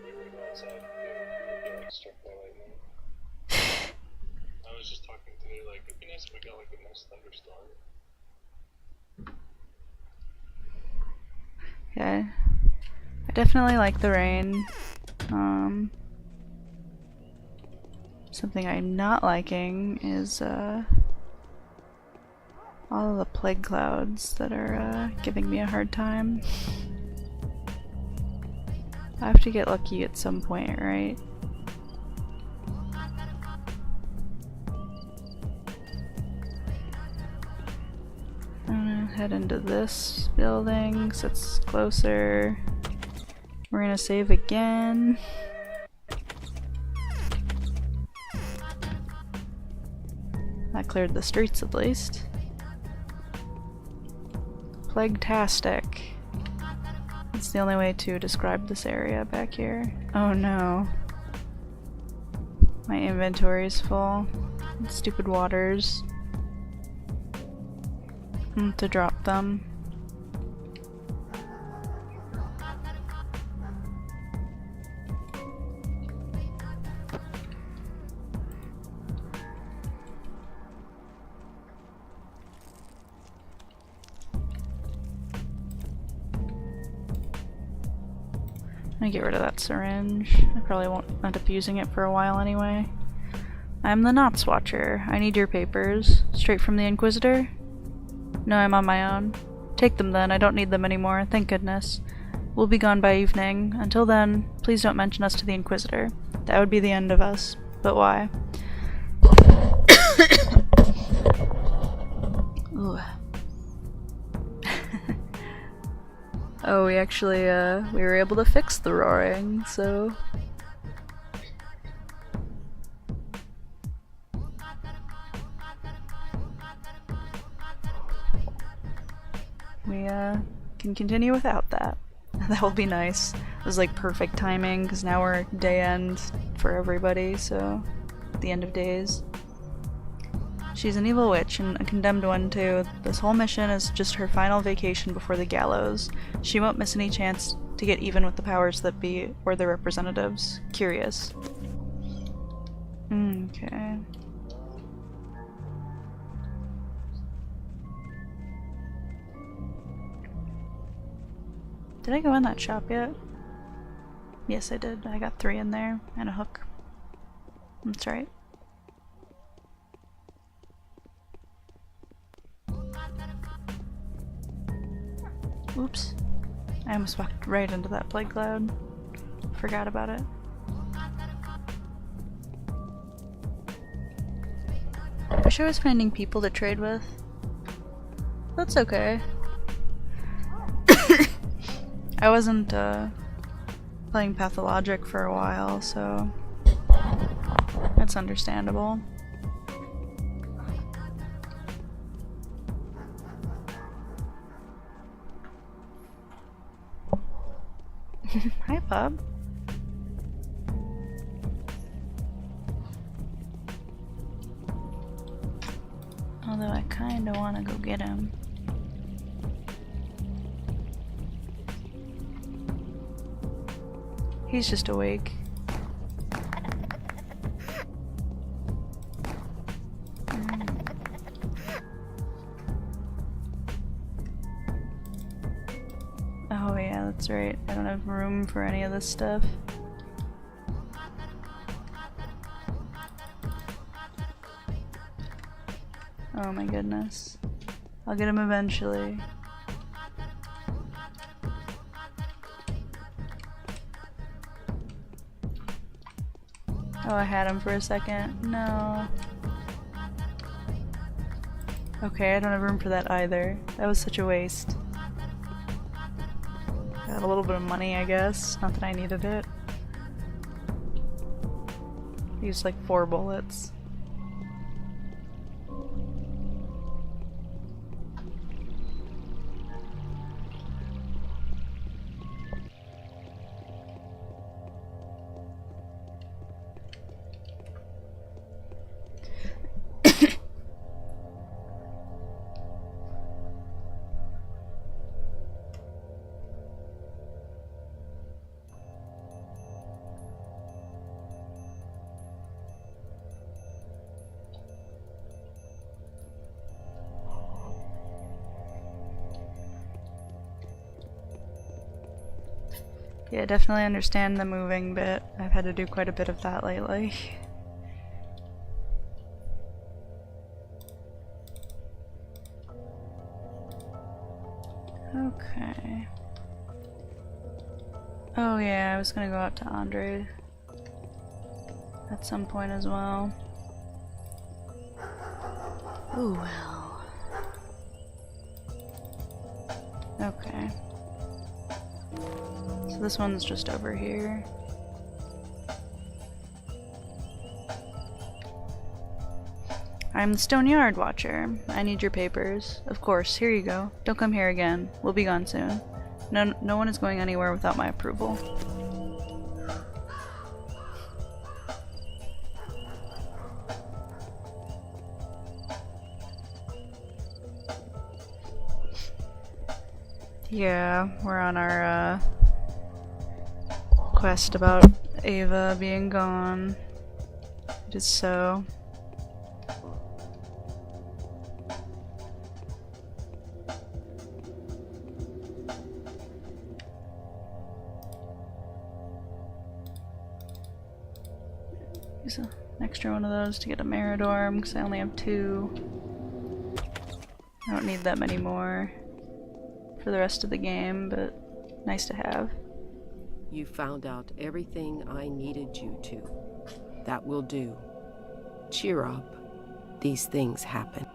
Even outside, you'd be like struck by lightning. I was just talking today, like, it'd be nice if we got like a nice thunderstorm.
Okay. I definitely like the rain. Something I'm not liking is all of the plague clouds that are giving me a hard time. I have to get lucky at some point, right? I'm gonna head into this building so it's closer. We're gonna save again. That cleared the streets at least. Plague-tastic. It's the only way to describe this area back here. Oh no. My inventory's full. Stupid waters. To drop them. I'm gonna get rid of that syringe. I probably won't end up using it for a while anyway. I'm the Knots Watcher. I need your papers. Straight from the Inquisitor? No, I'm on my own. Take them then. I don't need them anymore. Thank goodness. We'll be gone by evening. Until then, please don't mention us to the Inquisitor. That would be the end of us. But why? Ooh. Oh, we actually, we were able to fix the roaring, so... We, can continue without that. That will be nice. It was like perfect timing, because now we're day end for everybody, so... the end of days. She's an evil witch, and a condemned one too. This whole mission is just her final vacation before the gallows. She won't miss any chance to get even with the powers that be, or their representatives. Curious. Okay. Did I go in that shop yet? Yes, I did. I got 3 in there, and a hook. That's right. Oops. I almost walked right into that plague cloud. Forgot about it. I wish I was finding people to trade with. That's okay. I wasn't playing Pathologic for a while, so that's understandable. Hi, Bob. Although I kinda wanna go get him. He's just awake. Oh yeah, that's right. I don't have room for any of this stuff. Oh my goodness. I'll get him eventually. Oh, I had him for a second. No. Okay, I don't have room for that either. That was such a waste. Got a little bit of money, I guess. Not that I needed it. Used like 4 bullets. Yeah, definitely understand the moving bit. I've had to do quite a bit of that lately. Okay. Oh yeah, I was gonna go out to Andre at some point as well. Ooh, well. Okay. So this one's just over here. I'm the Stone Yard Watcher. I need your papers. Of course, here you go. Don't come here again. We'll be gone soon. No one is going anywhere without my approval. Yeah, we're on our quest about Ava being gone. It is so. Use an extra one of those to get a Meridorm because I only have 2. I don't need that many more for the rest of the game, but nice to have.
You found out everything I needed you to. That will do. Cheer up. These things happen.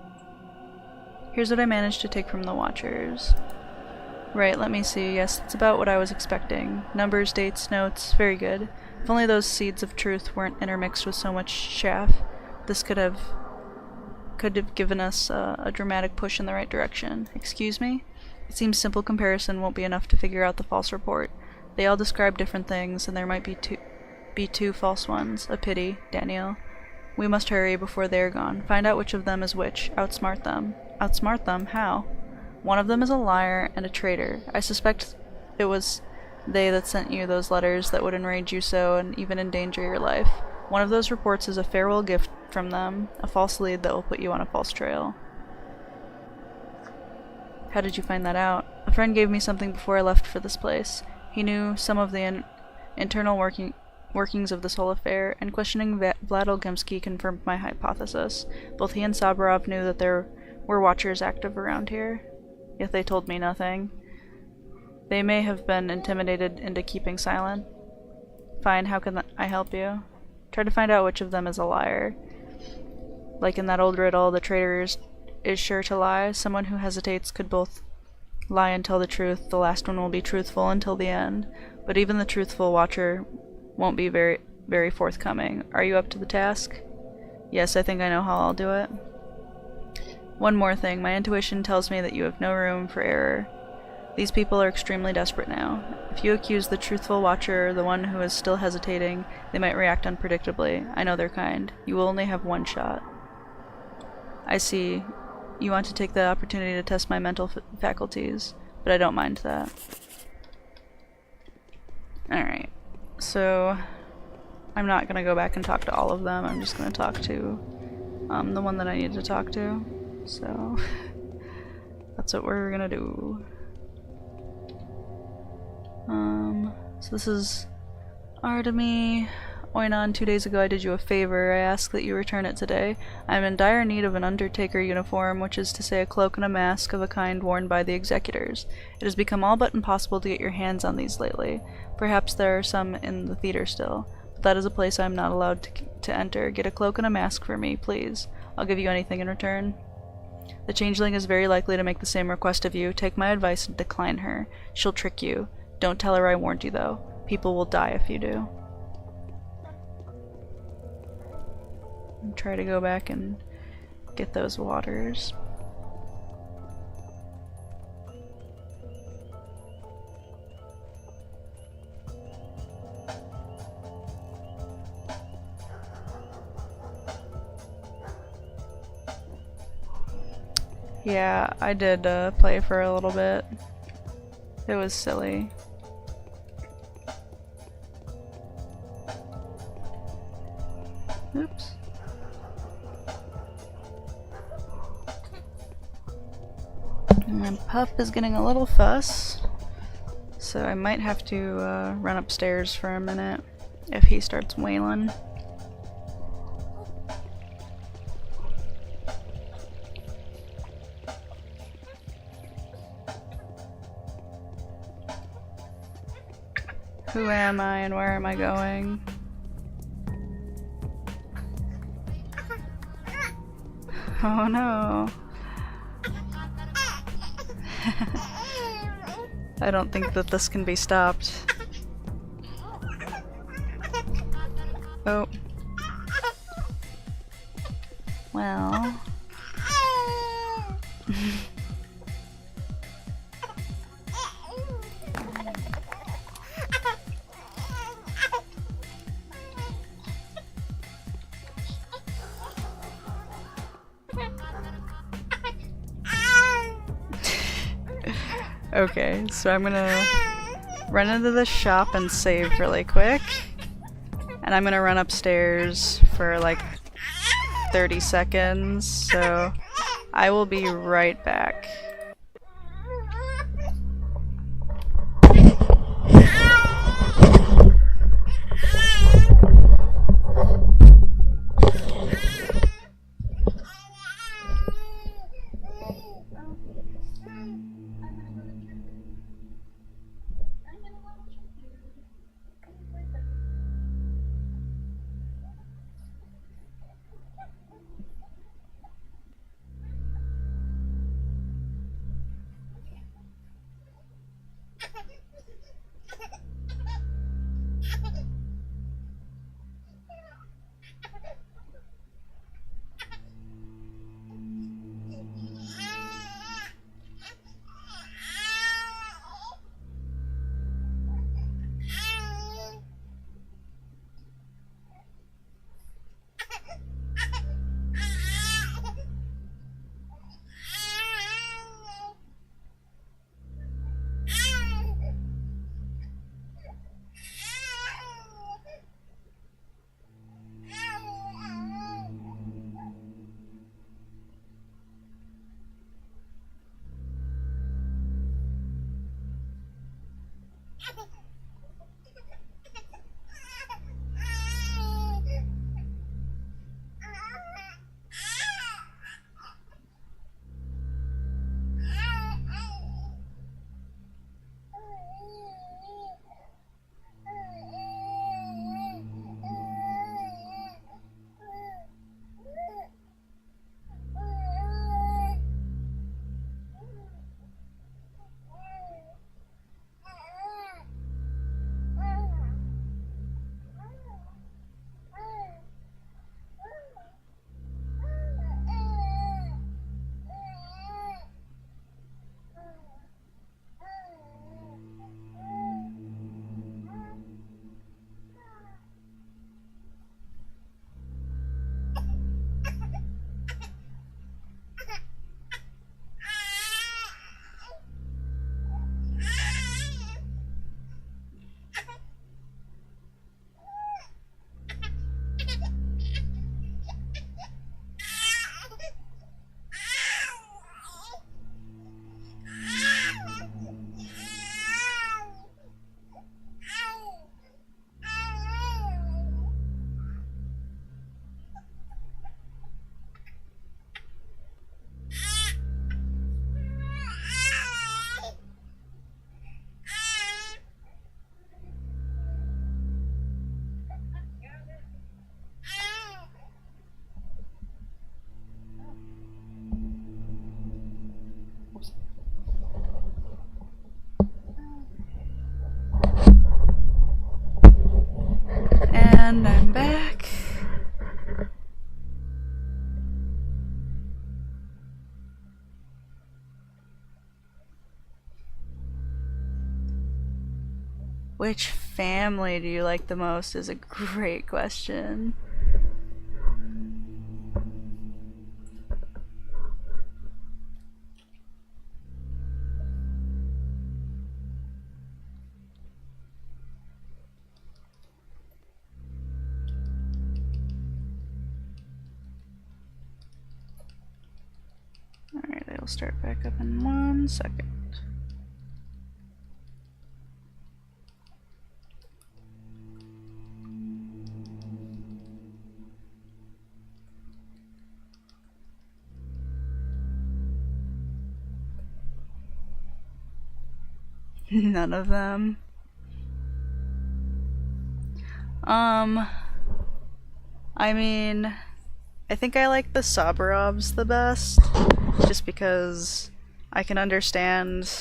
Here's what I managed to take from the Watchers. Right, let me see. Yes, it's about what I was expecting. Numbers, dates, notes. Very good. If only those seeds of truth weren't intermixed with so much chaff, this could have given us a dramatic push in the right direction. Excuse me? It seems simple comparison won't be enough to figure out the false report. They all describe different things, and there might be two false ones. A pity, Daniel. We must hurry before they are gone. Find out which of them is which. Outsmart them. Outsmart them? How? One of them is a liar and a traitor. I suspect it was they that sent you those letters that would enrage you so and even endanger your life. One of those reports is a farewell gift from them, a false lead that will put you on a false trail. How did you find that out? A friend gave me something before I left for this place. He knew some of the internal workings of this whole affair, and questioning Vlad Olgemsky confirmed my hypothesis. Both he and Saburov knew that there were Watchers active around here, yet they told me nothing. They may have been intimidated into keeping silent. Fine, how can I help you? Try to find out which of them is a liar. Like in that old riddle, the traitor is sure to lie. Someone who hesitates could both lie and tell the truth. The last one will be truthful until the end. But even the truthful Watcher won't be very, very forthcoming. Are you up to the task? Yes, I think I know how I'll do it. One more thing. My intuition tells me that you have no room for error. These people are extremely desperate now. If you accuse the truthful Watcher, the one who is still hesitating, they might react unpredictably. I know their kind. You will only have one shot. I see. You want to take the opportunity to test my mental faculties, but I don't mind that. Alright. So, I'm not gonna go back and talk to all of them. I'm just gonna talk to the one that I need to talk to. So, that's what we're gonna do. So this is Artemy. Oinon, 2 days ago I did you a favor. I ask that you return it today. I am in dire need of an Undertaker uniform, which is to say a cloak and a mask of a kind worn by the executors. It has become all but impossible to get your hands on these lately. Perhaps there are some in the theater still. But that is a place I am not allowed to enter. Get a cloak and a mask for me, please. I'll give you anything in return. The changeling is very likely to make the same request of you. Take my advice and decline her. She'll trick you. Don't tell her I warned you, though. People will die if you do. And try to go back and get those waters. Yeah, I did play for a little bit. It was silly. Oops. And Puff is getting a little fuss, so I might have to run upstairs for a minute if he starts wailing. Who am I and where am I going? Oh no. I don't think that this can be stopped. Oh. Well. Okay, so I'm gonna run into the shop and save really quick. And I'm gonna run upstairs for like 30 seconds, so I will be right back. Which family do you like the most is a great question. Alright, it'll start back up in 1 second. None of them. I mean, I think I like the Soborovs the best, just because I can understand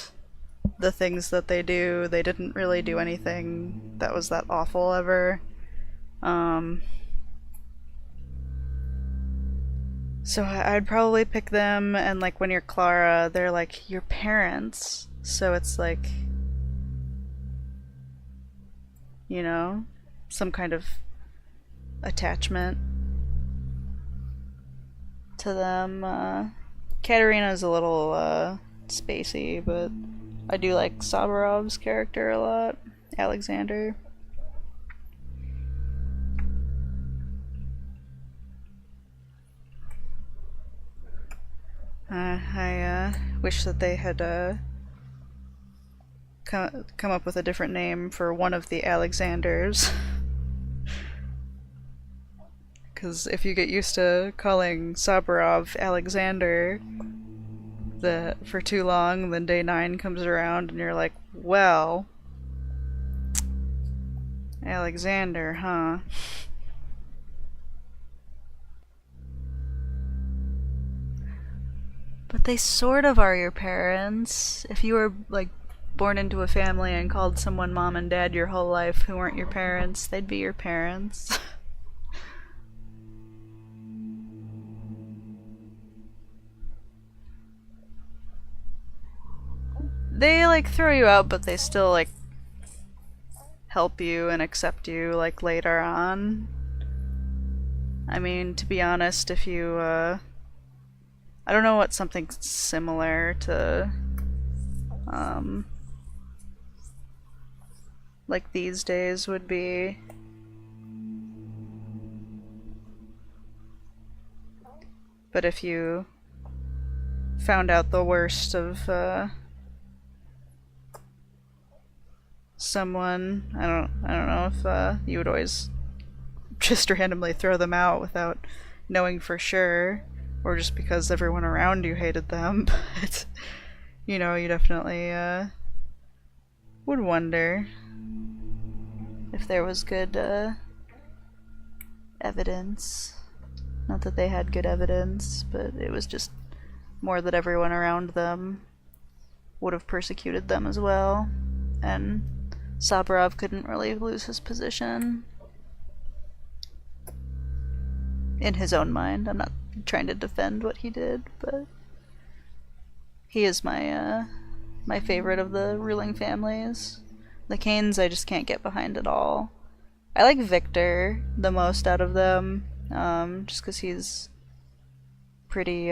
the things that they do. They didn't really do anything that was that awful ever. So I'd probably pick them, and like when you're Clara, they're like your parents, so it's like, you know, some kind of attachment to them. Katerina's a little spacey, but I do like Soborov's character a lot, Alexander. I wish that they had come up with a different name for one of the Alexanders. Because if you get used to calling Soborov Alexander for too long, then day 9 comes around and you're like, well, Alexander, huh? But they sort of are your parents. If you were, like, born into a family and called someone mom and dad your whole life who weren't your parents, they'd be your parents. They, like, throw you out, but they still, like, help you and accept you, like, later on. I mean, to be honest, if you, I don't know what something similar to, like these days would be. But if you found out the worst of, someone, I don't know if, you would always just randomly throw them out without knowing for sure, or just because everyone around you hated them, but, you know, you definitely, would wonder if there was good, evidence. Not that they had good evidence, but it was just more that everyone around them would have persecuted them as well, and Soborov couldn't really lose his position. In his own mind. I'm not trying to defend what he did, but he is my my favorite of the ruling families. The Canes I just can't get behind at all. I like Victor the most out of them, just because he's pretty,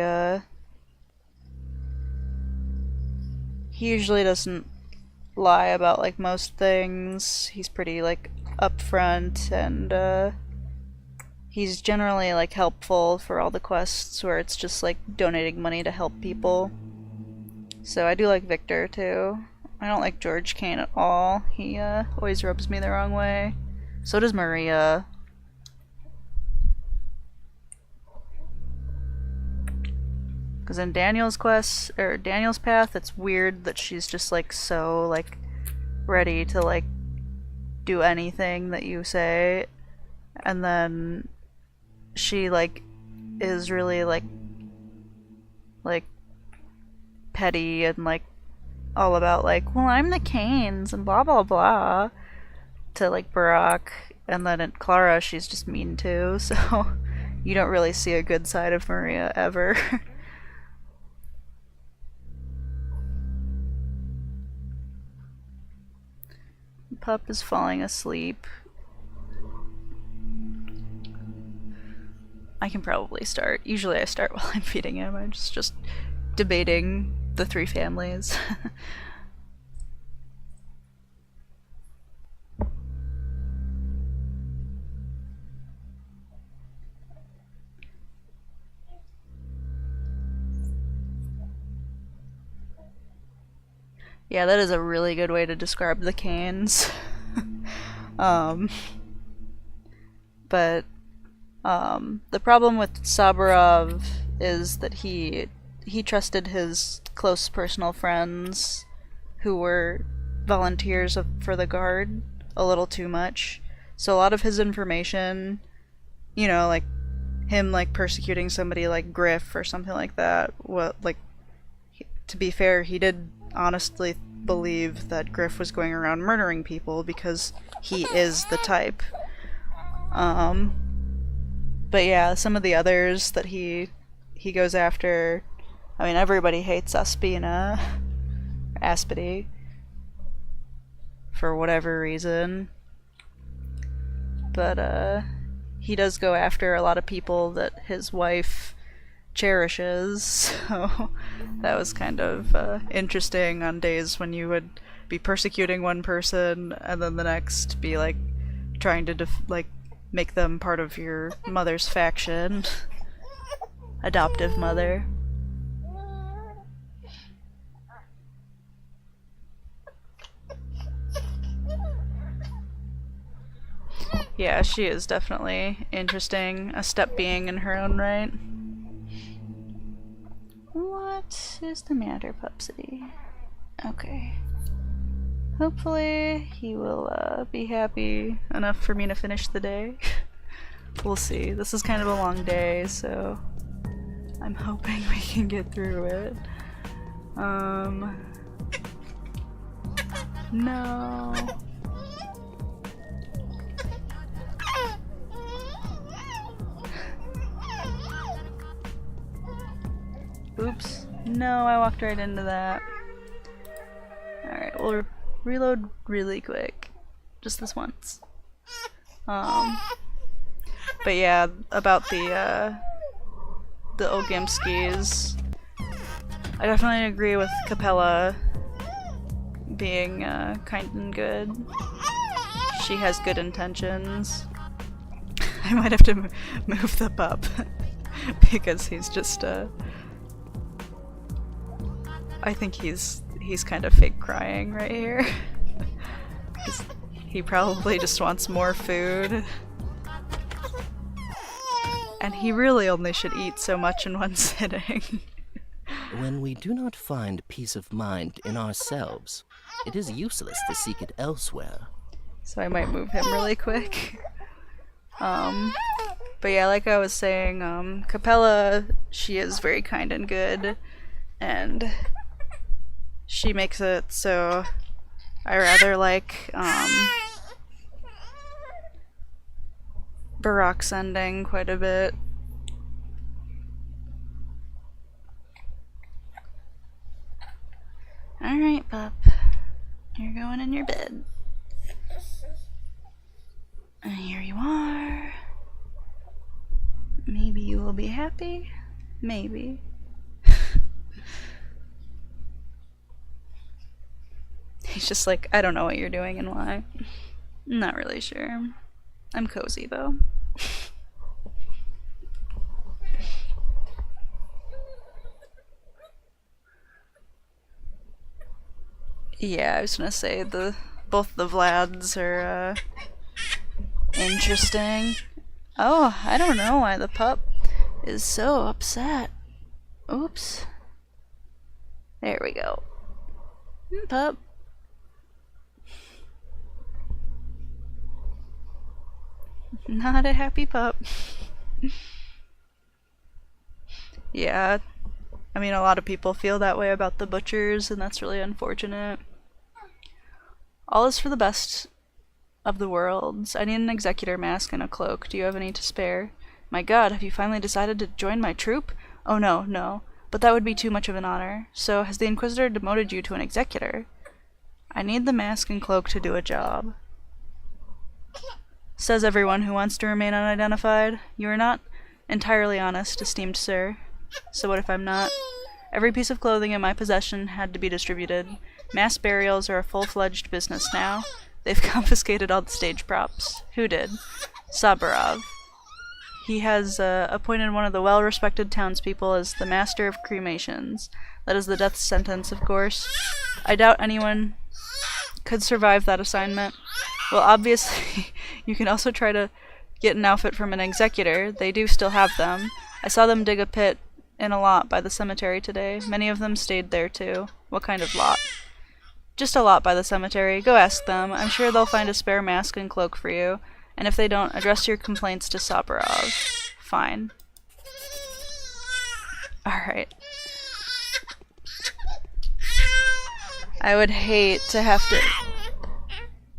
he usually doesn't lie about, like, most things. He's pretty, like, upfront, and, he's generally, like, helpful for all the quests where it's just, like, donating money to help people. So I do like Victor, too. I don't like George Kane at all. He, always rubs me the wrong way. So does Maria. Because in Daniel's quest, or Daniel's path, it's weird that she's just, like, so, like, ready to, like, do anything that you say. And then she, like, is really, like, petty and, like, all about, like, well, I'm the Canes and blah blah blah to, like, Barack. And then at Clara, she's just mean too, so you don't really see a good side of Maria ever. pup is falling asleep. I can probably start. Usually I start while I'm feeding him. I'm just debating the three families. Yeah, that is a really good way to describe the canes. But the problem with Saburov is that he trusted his close personal friends who were volunteers for the guard a little too much. So a lot of his information, you know, like him like persecuting somebody like Griff or something like that, to be fair, he did honestly believe that Griff was going around murdering people because he is the type. But yeah, some of the others that he goes after, I mean, everybody hates Aspina, Aspity, for whatever reason. But he does go after a lot of people that his wife cherishes, so that was kind of interesting on days when you would be persecuting one person and then the next be like trying to make them part of your mother's faction. Adoptive mother. Yeah, she is definitely interesting, a step being in her own right. What is the matter, Pupsy? Okay. Hopefully he will be happy enough for me to finish the day. We'll see. This is kind of a long day, so I'm hoping we can get through it. No. Oops. No, I walked right into that. Alright, we'll reload really quick. Just this once. But yeah, about the Ogamskis, I definitely agree with Capella being kind and good. She has good intentions. I might have to move the pup because he's just I think he's kind of fake crying right here. He probably just wants more food. And he really only should eat so much in one sitting.
When we do not find peace of mind in ourselves, it is useless to seek it elsewhere.
So I might move him really quick. But yeah, like I was saying, Capella, she is very kind and good, and she makes it so I rather like Barak's ending quite a bit. Alright, pup. You're going in your bed. And here you are. Maybe you will be happy. Maybe. He's just like, I don't know what you're doing and why. Not really sure. I'm cozy though. Yeah, I was gonna say both the Vlads are interesting. Oh, I don't know why the pup is so upset. Oops. There we go. Pup. Not a happy pup. Yeah, I mean, a lot of people feel that way about the butchers, and that's really unfortunate. All is for the best of the worlds. I need an executor mask and a cloak. Do you have any to spare? My god, have you finally decided to join my troop? Oh no. But that would be too much of an honor. So, has the Inquisitor demoted you to an executor? I need the mask and cloak to do a job. Says everyone who wants to remain unidentified. You are not entirely honest, esteemed sir. So what if I'm not? Every piece of clothing in my possession had to be distributed. Mass burials are a full-fledged business now. They've confiscated all the stage props. Who did? Saburov. He has appointed one of the well-respected townspeople as the master of cremations. That is the death sentence, of course. I doubt anyone could survive that assignment. Well, obviously, you can also try to get an outfit from an executor. They do still have them. I saw them dig a pit in a lot by the cemetery today. Many of them stayed there, too. What kind of lot? Just a lot by the cemetery. Go ask them. I'm sure they'll find a spare mask and cloak for you. And if they don't, address your complaints to Saburov. Fine. Alright. I would hate to have to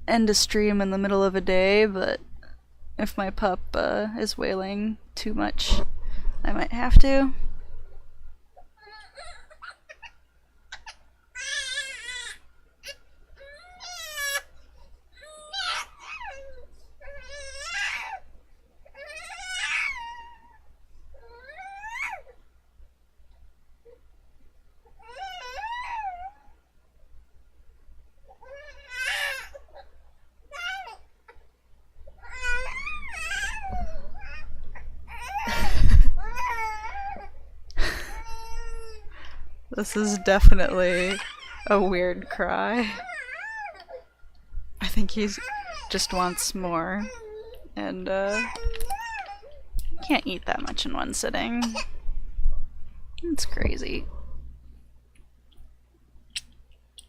end a stream in the middle of a day, but if my pup is wailing too much, I might have to. This is definitely a weird cry. I think he's just wants more, and can't eat that much in one sitting. It's crazy.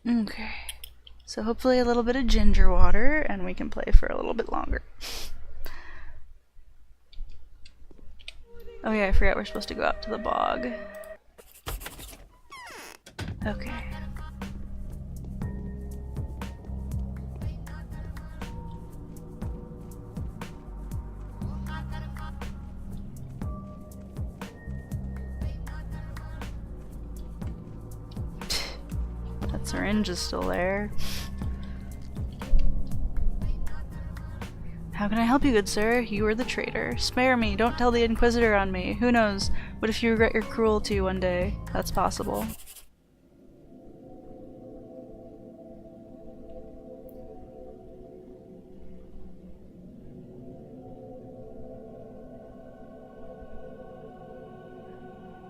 Okay, so hopefully a little bit of ginger water and we can play for a little bit longer. Oh yeah, I forgot we're supposed to go out to the bog. Okay. That syringe is still there. How can I help you, good sir? You are the traitor. Spare me, don't tell the Inquisitor on me. Who knows? What if you regret your cruelty one day? That's possible.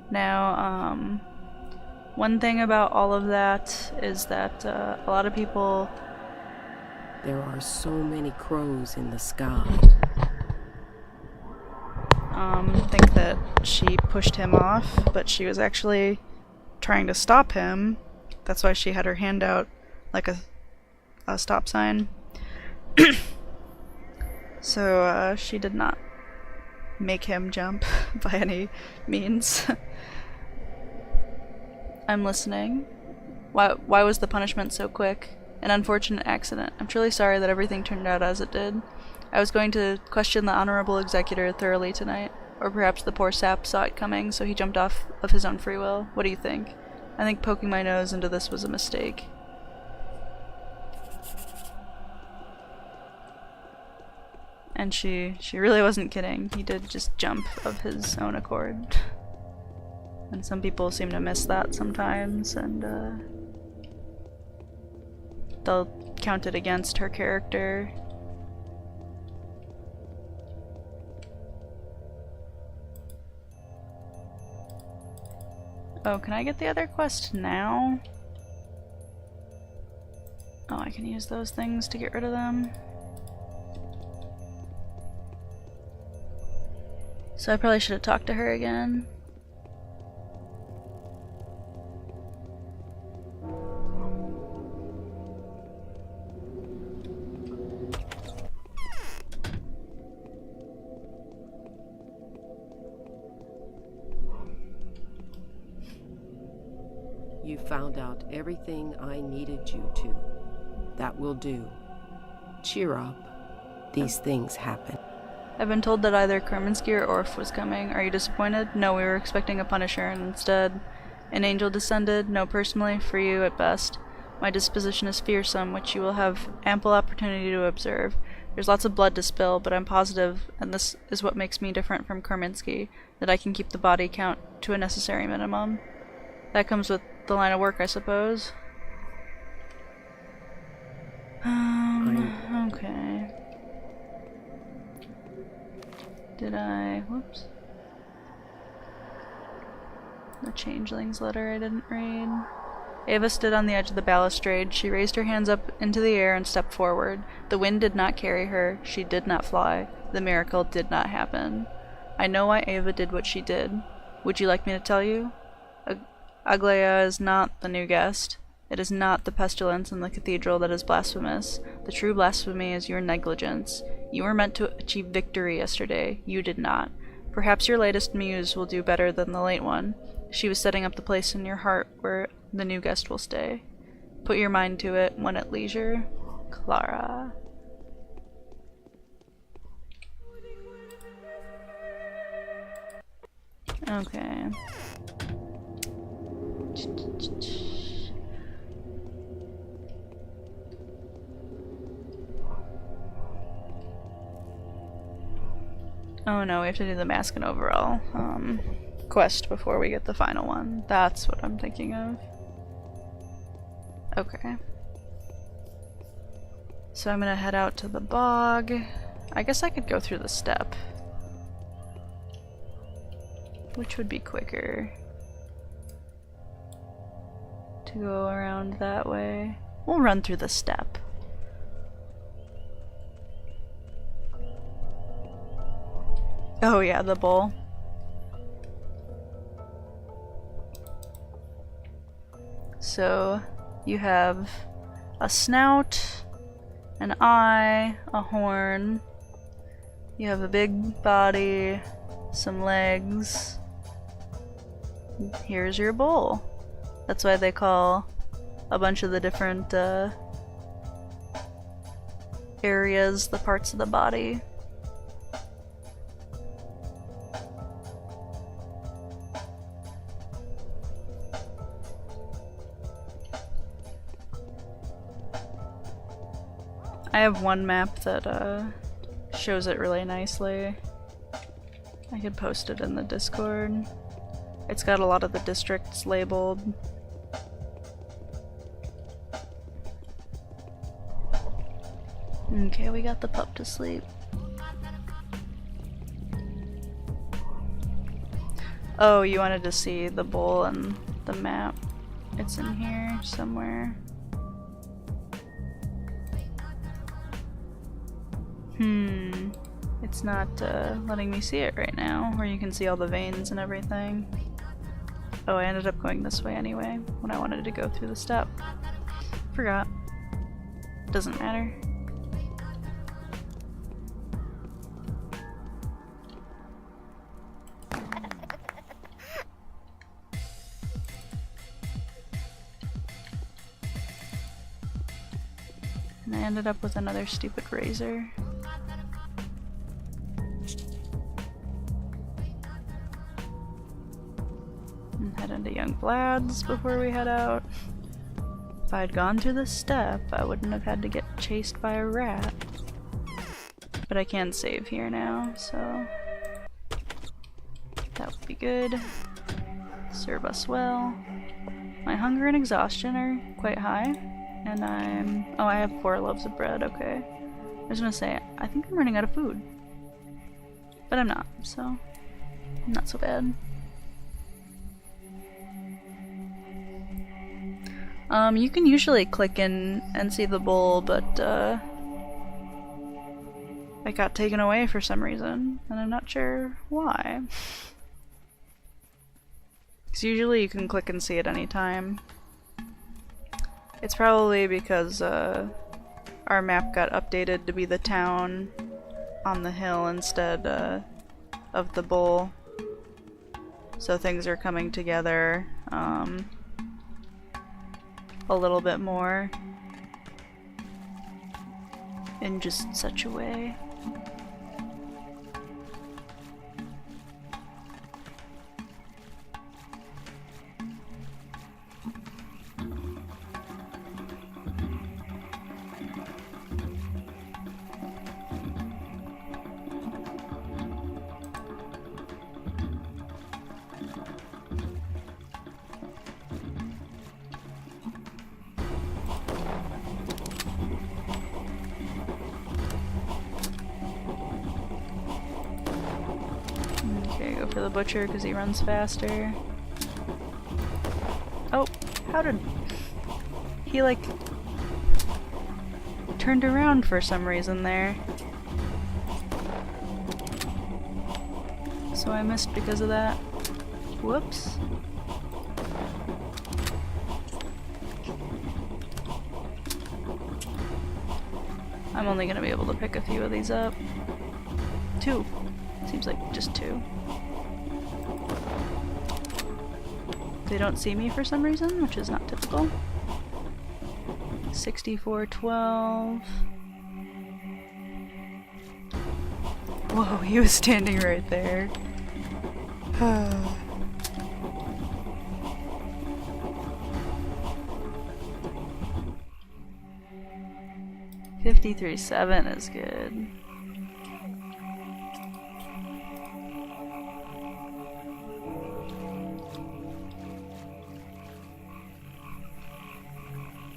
Now, one thing about all of that is that a lot of people...
There are so many crows in the sky.
Think that she pushed him off, but she was actually trying to stop him. That's why she had her hand out like a stop sign. So, she did not make him jump by any means. I'm listening. Why was the punishment so quick? An unfortunate accident. I'm truly sorry that everything turned out as it did. I was going to question the Honorable Executor thoroughly tonight. Or perhaps the poor sap saw it coming, so he jumped off of his own free will. What do you think? I think poking my nose into this was a mistake. And she really wasn't kidding. He did just jump of his own accord. And some people seem to miss that sometimes, and they'll count it against her character. Oh, can I get the other quest now? Oh, I can use those things to get rid of them. So I probably should have talked to her again.
You found out everything I needed you to. That will do. Cheer up. These things happen.
I've been told that either Kerminsky or Orf was coming. Are you disappointed? No, we were expecting a Punisher, and instead an angel descended. No, personally, for you at best. My disposition is fearsome, which you will have ample opportunity to observe. There's lots of blood to spill, but I'm positive, and this is what makes me different from Karminski, that I can keep the body count to a necessary minimum. That comes with the line of work, I suppose. Okay. Did I... whoops. The changeling's letter I didn't read. Ava stood on the edge of the balustrade. She raised her hands up into the air and stepped forward. The wind did not carry her. She did not fly. The miracle did not happen. I know why Ava did what she did. Would you like me to tell you? Aglaia is not the new guest. It is not the pestilence in the cathedral that is blasphemous. The true blasphemy is your negligence. You were meant to achieve victory yesterday. You did not. Perhaps your latest muse will do better than the late one. She was setting up the place in your heart where the new guest will stay. Put your mind to it when at leisure. Clara. Okay. Oh no, we have to do the mask and overall quest before we get the final one. That's what I'm thinking of. Okay. So I'm gonna head out to the bog. I guess I could go through the steppe. Which would be quicker. To go around that way. We'll run through the steppe. Oh yeah, the bowl. So you have a snout, an eye, a horn. You have a big body, some legs. Here's your bowl. That's why they call a bunch of the different areas the parts of the body. I have one map that shows it really nicely. I could post it in the Discord. It's got a lot of the districts labeled. Okay, we got the pup to sleep. Oh, you wanted to see the bowl and the map? It's in here somewhere. It's not letting me see it right now, where you can see all the veins and everything. Oh, I ended up going this way anyway, when I wanted to go through the steppe. Forgot. Doesn't matter. And I ended up with another stupid razor. And head into Young Vlad's before we head out. If I'd gone through the steppe, I wouldn't have had to get chased by a rat. But I can save here now, so that would be good. Serve us well. My hunger and exhaustion are quite high, and oh, I have 4 loaves of bread, okay. I was gonna say, I think I'm running out of food. But I'm not, so not so bad. You can usually click in and see the bowl, but it got taken away for some reason, and I'm not sure why. Because usually you can click and see it anytime. It's probably because our map got updated to be the town on the hill instead of the bowl. So things are coming together a little bit more in just such a way. Okay, go for the butcher because he runs faster. Oh, how did... He, like, turned around for some reason there. So I missed because of that. Whoops. I'm only gonna be able to pick a few of these up. 2. Seems like just 2. They don't see me for some reason, which is not typical. 6412. Whoa, he was standing right there. 53-7 is good.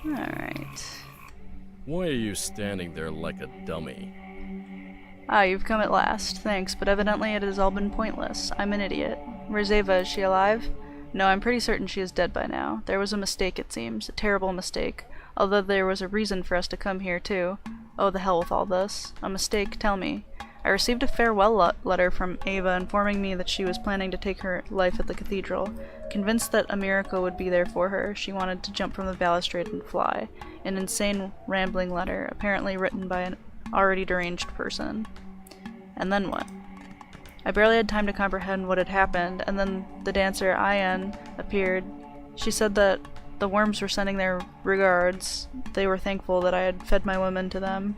Alright.
Why are you standing there like a dummy?
Ah, you've come at last. Thanks, but evidently it has all been pointless. I'm an idiot. Where's Ava? Is she alive? No, I'm pretty certain she is dead by now. There was a mistake, it seems. A terrible mistake. Although there was a reason for us to come here, too. Oh, the hell with all this. A mistake? Tell me. I received a farewell letter from Ava informing me that she was planning to take her life at the cathedral. Convinced that a miracle would be there for her, she wanted to jump from the balustrade and fly. An insane, rambling letter, apparently written by an already deranged person. And then what? I barely had time to comprehend what had happened, and then the dancer, Ayan, appeared. She said that the worms were sending their regards. They were thankful that I had fed my women to them.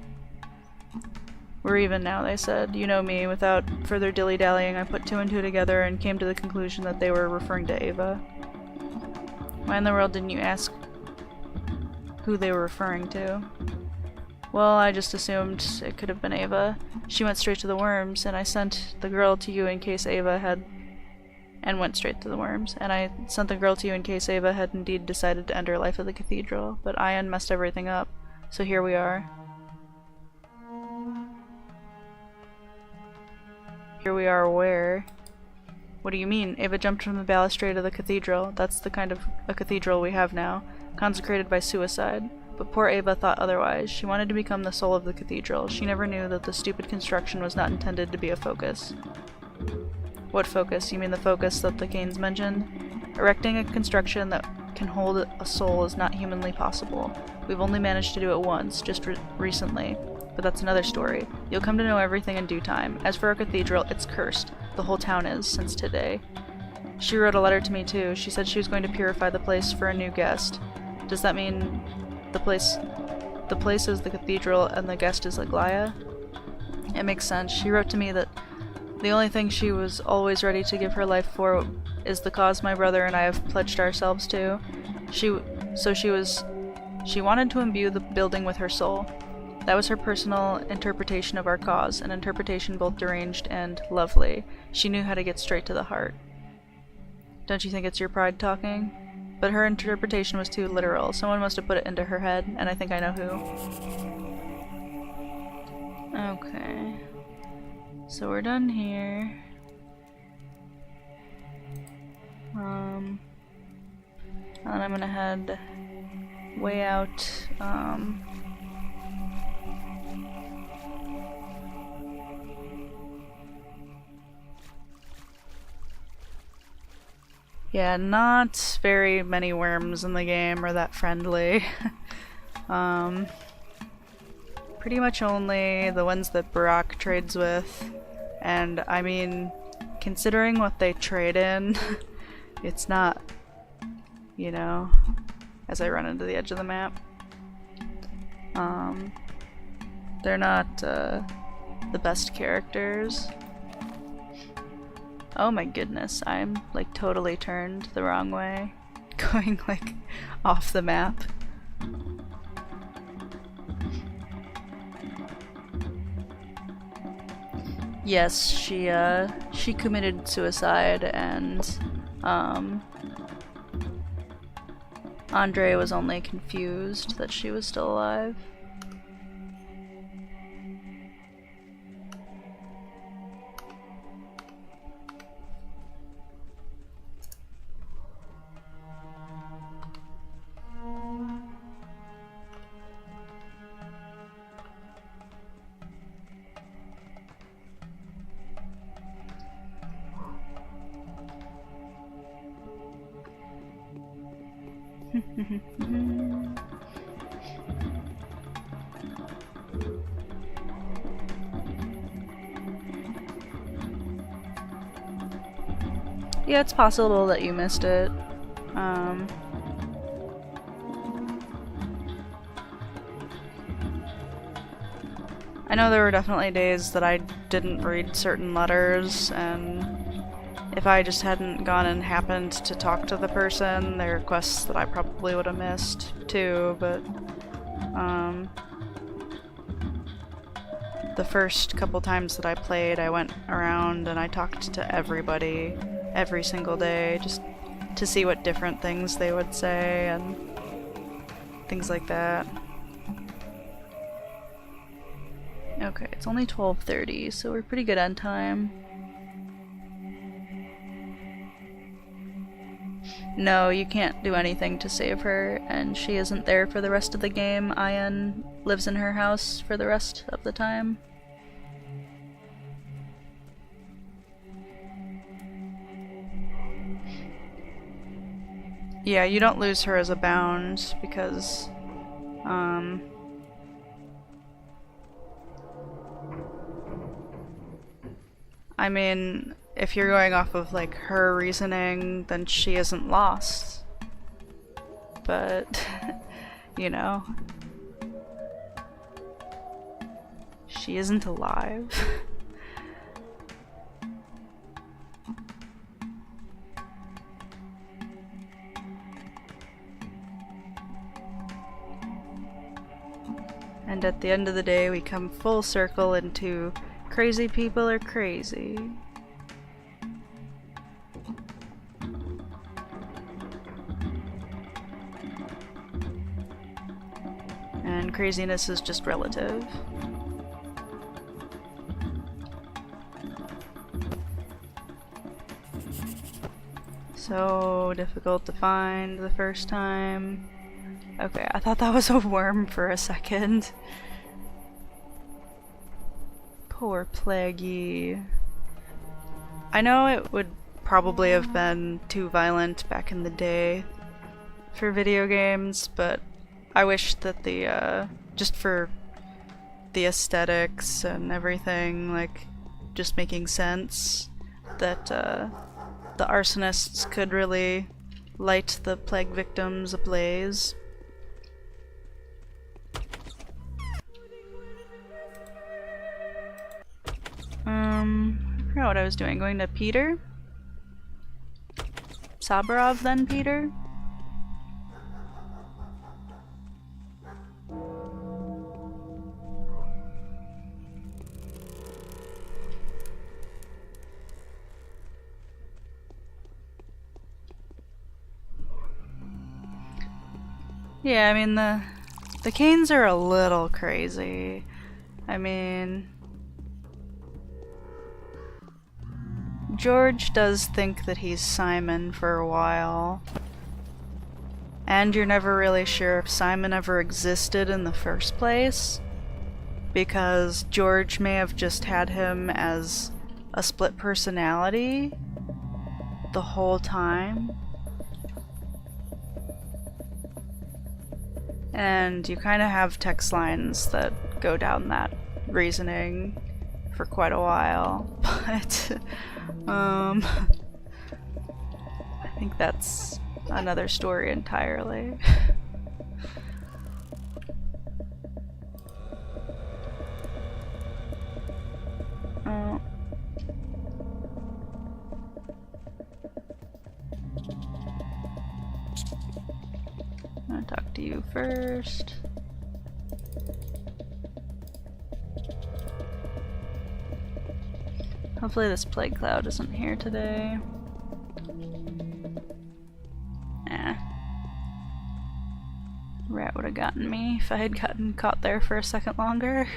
We're even now, they said. You know me. Without further dilly-dallying, I put 2 and 2 together and came to the conclusion that they were referring to Ava. Why in the world didn't you ask who they were referring to? Well, I just assumed it could have been Ava. She went straight to the worms, and I sent the girl to you in case Ava had... And went straight to the worms. And I sent the girl to you in case Ava had indeed decided to end her life at the cathedral. But Ayan messed everything up. So here we are. Here we are where? What do you mean? Ava jumped from the balustrade of the cathedral. That's the kind of a cathedral we have now. Consecrated by suicide. But poor Ava thought otherwise. She wanted to become the soul of the cathedral. She never knew that the stupid construction was not intended to be a focus. What focus? You mean the focus that the Canes mentioned? Erecting a construction that can hold a soul is not humanly possible. We've only managed to do it once, just recently. But that's another story. You'll come to know everything in due time. As for our cathedral, it's cursed. The whole town is, since today. She wrote a letter to me too. She said she was going to purify the place for a new guest. Does that mean the place is the cathedral and the guest is Aglaya? It makes sense. She wrote to me that the only thing she was always ready to give her life for is the cause my brother and I have pledged ourselves to. She wanted to imbue the building with her soul. That was her personal interpretation of our cause, an interpretation both deranged and lovely. She knew how to get straight to the heart. Don't you think it's your pride talking? But her interpretation was too literal. Someone must have put it into her head, and I think I know who. Okay. So we're done here. And I'm gonna head way out, yeah, not very many worms in the game are that friendly. Pretty much only the ones that Barack trades with. And I mean, considering what they trade in, it's not, you know, as I run into the edge of the map. They're not the best characters. Oh my goodness, I'm like totally turned the wrong way, going like off the map. Yes, she committed suicide, and Andre was only confused that she was still alive. Yeah, it's possible that you missed it. I know there were definitely days that I didn't read certain letters, and if I just hadn't gone and happened to talk to the person, there are quests that I probably would have missed too, but the first couple times that I played, I went around and I talked to everybody every single day just to see what different things they would say and things like that. Okay, it's only 12:30, so we're pretty good on time. No, you can't do anything to save her, and she isn't there for the rest of the game. Ian lives in her house for the rest of the time. Yeah, you don't lose her as a bound because, I mean, if you're going off of like her reasoning, then she isn't lost. But, you know, she isn't alive. And at the end of the day, we come full circle into crazy people are crazy. And craziness is just relative. So difficult to find the first time. Okay, I thought that was a worm for a second. Poor Plaguey. I know it would probably have been too violent back in the day for video games, but I wish that the, just for the aesthetics and everything, like, just making sense, that, the arsonists could really light the plague victims ablaze. I forgot what I was doing. Going to Peter? Sabarov then Peter? Yeah, I mean the Canes are a little crazy. I mean, George does think that he's Simon for a while, and you're never really sure if Simon ever existed in the first place, because George may have just had him as a split personality the whole time. And you kind of have text lines that go down that reasoning for quite a while, but I think that's another story entirely. Oh. I'm gonna talk to you first. Hopefully this plague cloud isn't here today. Rat would have gotten me if I had gotten caught there for a second longer.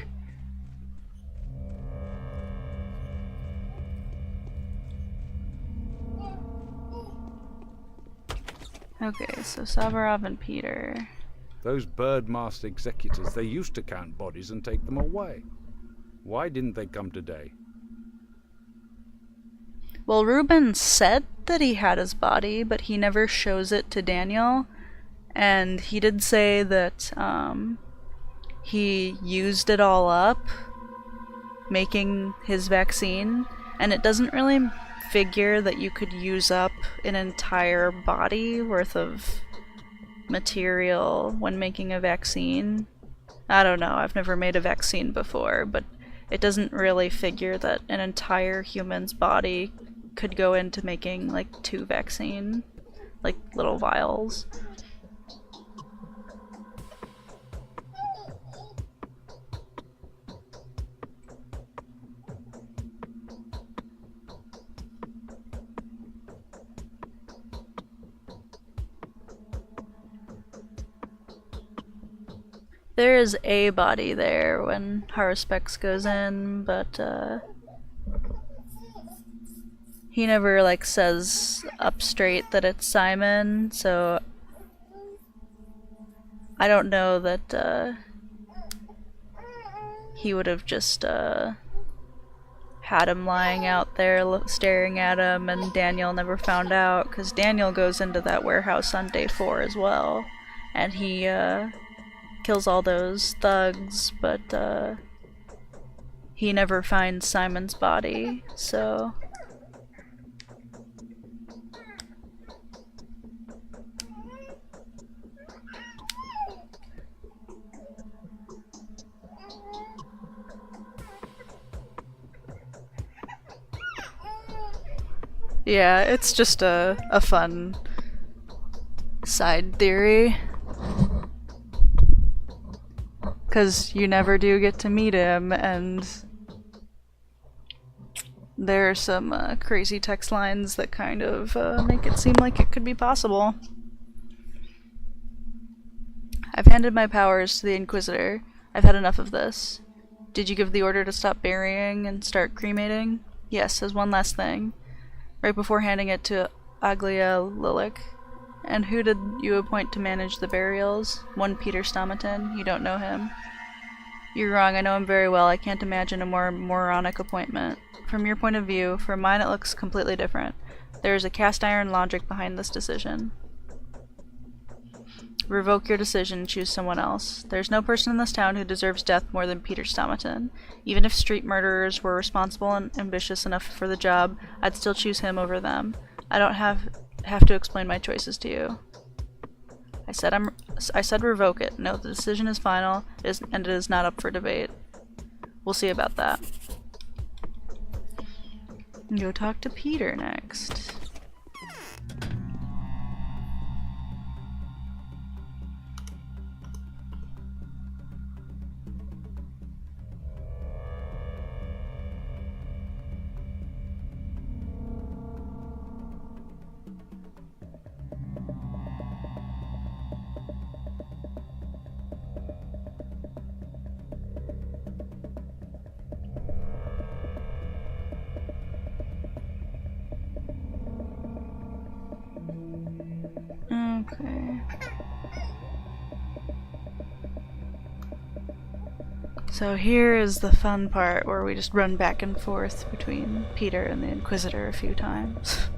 Okay, so Savarov and Peter.
Those bird-masked executors, they used to count bodies and take them away. Why didn't they come today?
Well, Ruben said that he had his body, but he never shows it to Daniel. and he did say that he used it all up making his vaccine, and it doesn't really figure that you could use up an entire body worth of material when making a vaccine. I don't know, I've never made a vaccine before, but it doesn't really figure that an entire human's body could go into making like 2 vaccine, like little vials. There is a body there when Haruspex goes in, but he never like says up straight that it's Simon, so I don't know that he would have just had him lying out there staring at him, and Daniel never found out, because Daniel goes into that warehouse on day 4 as well, and he kills all those thugs, but he never finds Simon's body, so... Yeah, it's just a fun side theory. Because you never do get to meet him, and there are some crazy text lines that kind of make it seem like it could be possible. I've handed my powers to the Inquisitor. I've had enough of this. Did you give the order to stop burying and start cremating? Yes, as one last thing. Right before handing it to Aglia Lilac. And who did you appoint to manage the burials? One Peter Stomaton. You don't know him. You're wrong, I know him very well. I can't imagine a more moronic appointment. From your point of view, from mine it looks completely different. There is a cast iron logic behind this decision. Revoke your decision and choose someone else. There's no person in this town who deserves death more than Peter Stomaton. Even if street murderers were responsible and ambitious enough for the job, I'd still choose him over them. I don't have to explain my choices to you. I said revoke it. No, the decision is final, and it is not up for debate. We'll see about that. Go talk to Peter next. Okay. So here is the fun part where we just run back and forth between Peter and the Inquisitor a few times.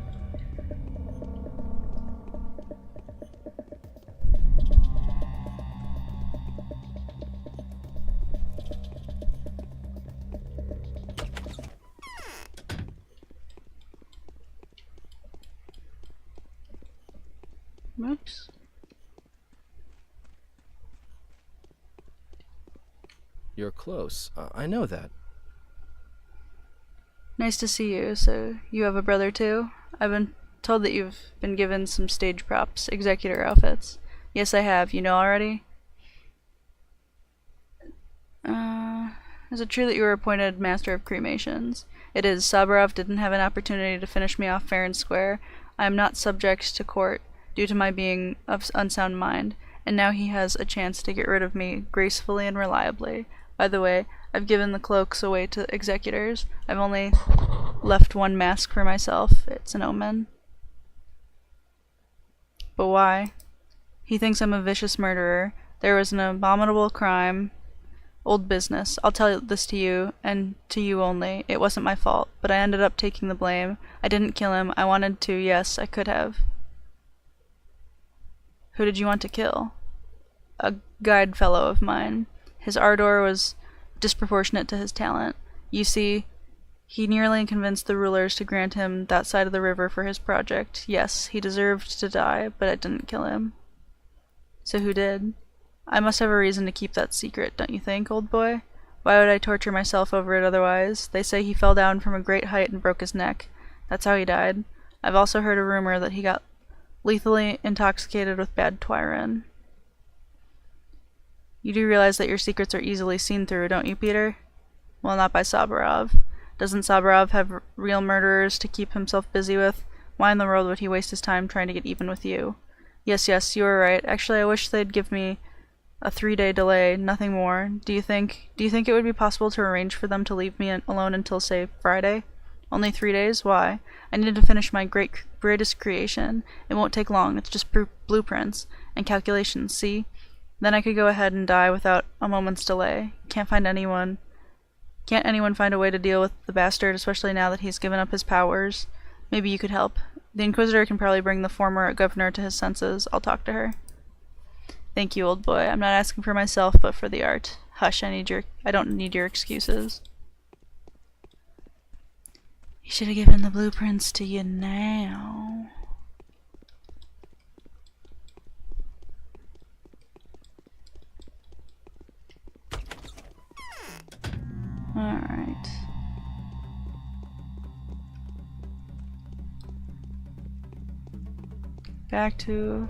Oops.
You're close. I know that.
Nice to see you. So, you have a brother too? I've been told that you've been given some stage props, executor outfits. Yes, I have. You know already? Is it true that you were appointed Master of Cremations? It is. Saburov didn't have an opportunity to finish me off fair and square. I am not subject to court due to my being of unsound mind, and now he has a chance to get rid of me gracefully and reliably. By the way, I've given the cloaks away to executors. I've only left one mask for myself. It's an omen. But why? He thinks I'm a vicious murderer. There was an abominable crime. Old business. I'll tell this to you, and to you only. It wasn't my fault, but I ended up taking the blame. I didn't kill him. I wanted to. Yes, I could have. Who did you want to kill? A guide fellow of mine. His ardor was disproportionate to his talent. You see, he nearly convinced the rulers to grant him that side of the river for his project. Yes, he deserved to die, but it didn't kill him. So who did? I must have a reason to keep that secret, don't you think, old boy? Why would I torture myself over it otherwise? They say he fell down from a great height and broke his neck. That's how he died. I've also heard a rumor that he got lethally intoxicated with bad Twyrin. You do realize that your secrets are easily seen through, don't you, Peter? Well, not by Saburov. Doesn't Saburov have real murderers to keep himself busy with? Why in the world would he waste his time trying to get even with you? Yes, you were right. Actually, I wish they'd give me a 3-day delay, nothing more. Do you think it would be possible to arrange for them to leave me alone until, say, Friday? Only 3 days? Why? I need to finish my greatest creation. It won't take long. It's just blueprints and calculations, see? Then I could go ahead and die without a moment's delay. Can't anyone find a way to deal with the bastard, especially now that he's given up his powers? Maybe you could help. The Inquisitor can probably bring the former governor to his senses. I'll talk to her. Thank you, old boy. I'm not asking for myself, but for the art. Hush, I don't need your excuses. He should have given the blueprints to you now. Alright. Back to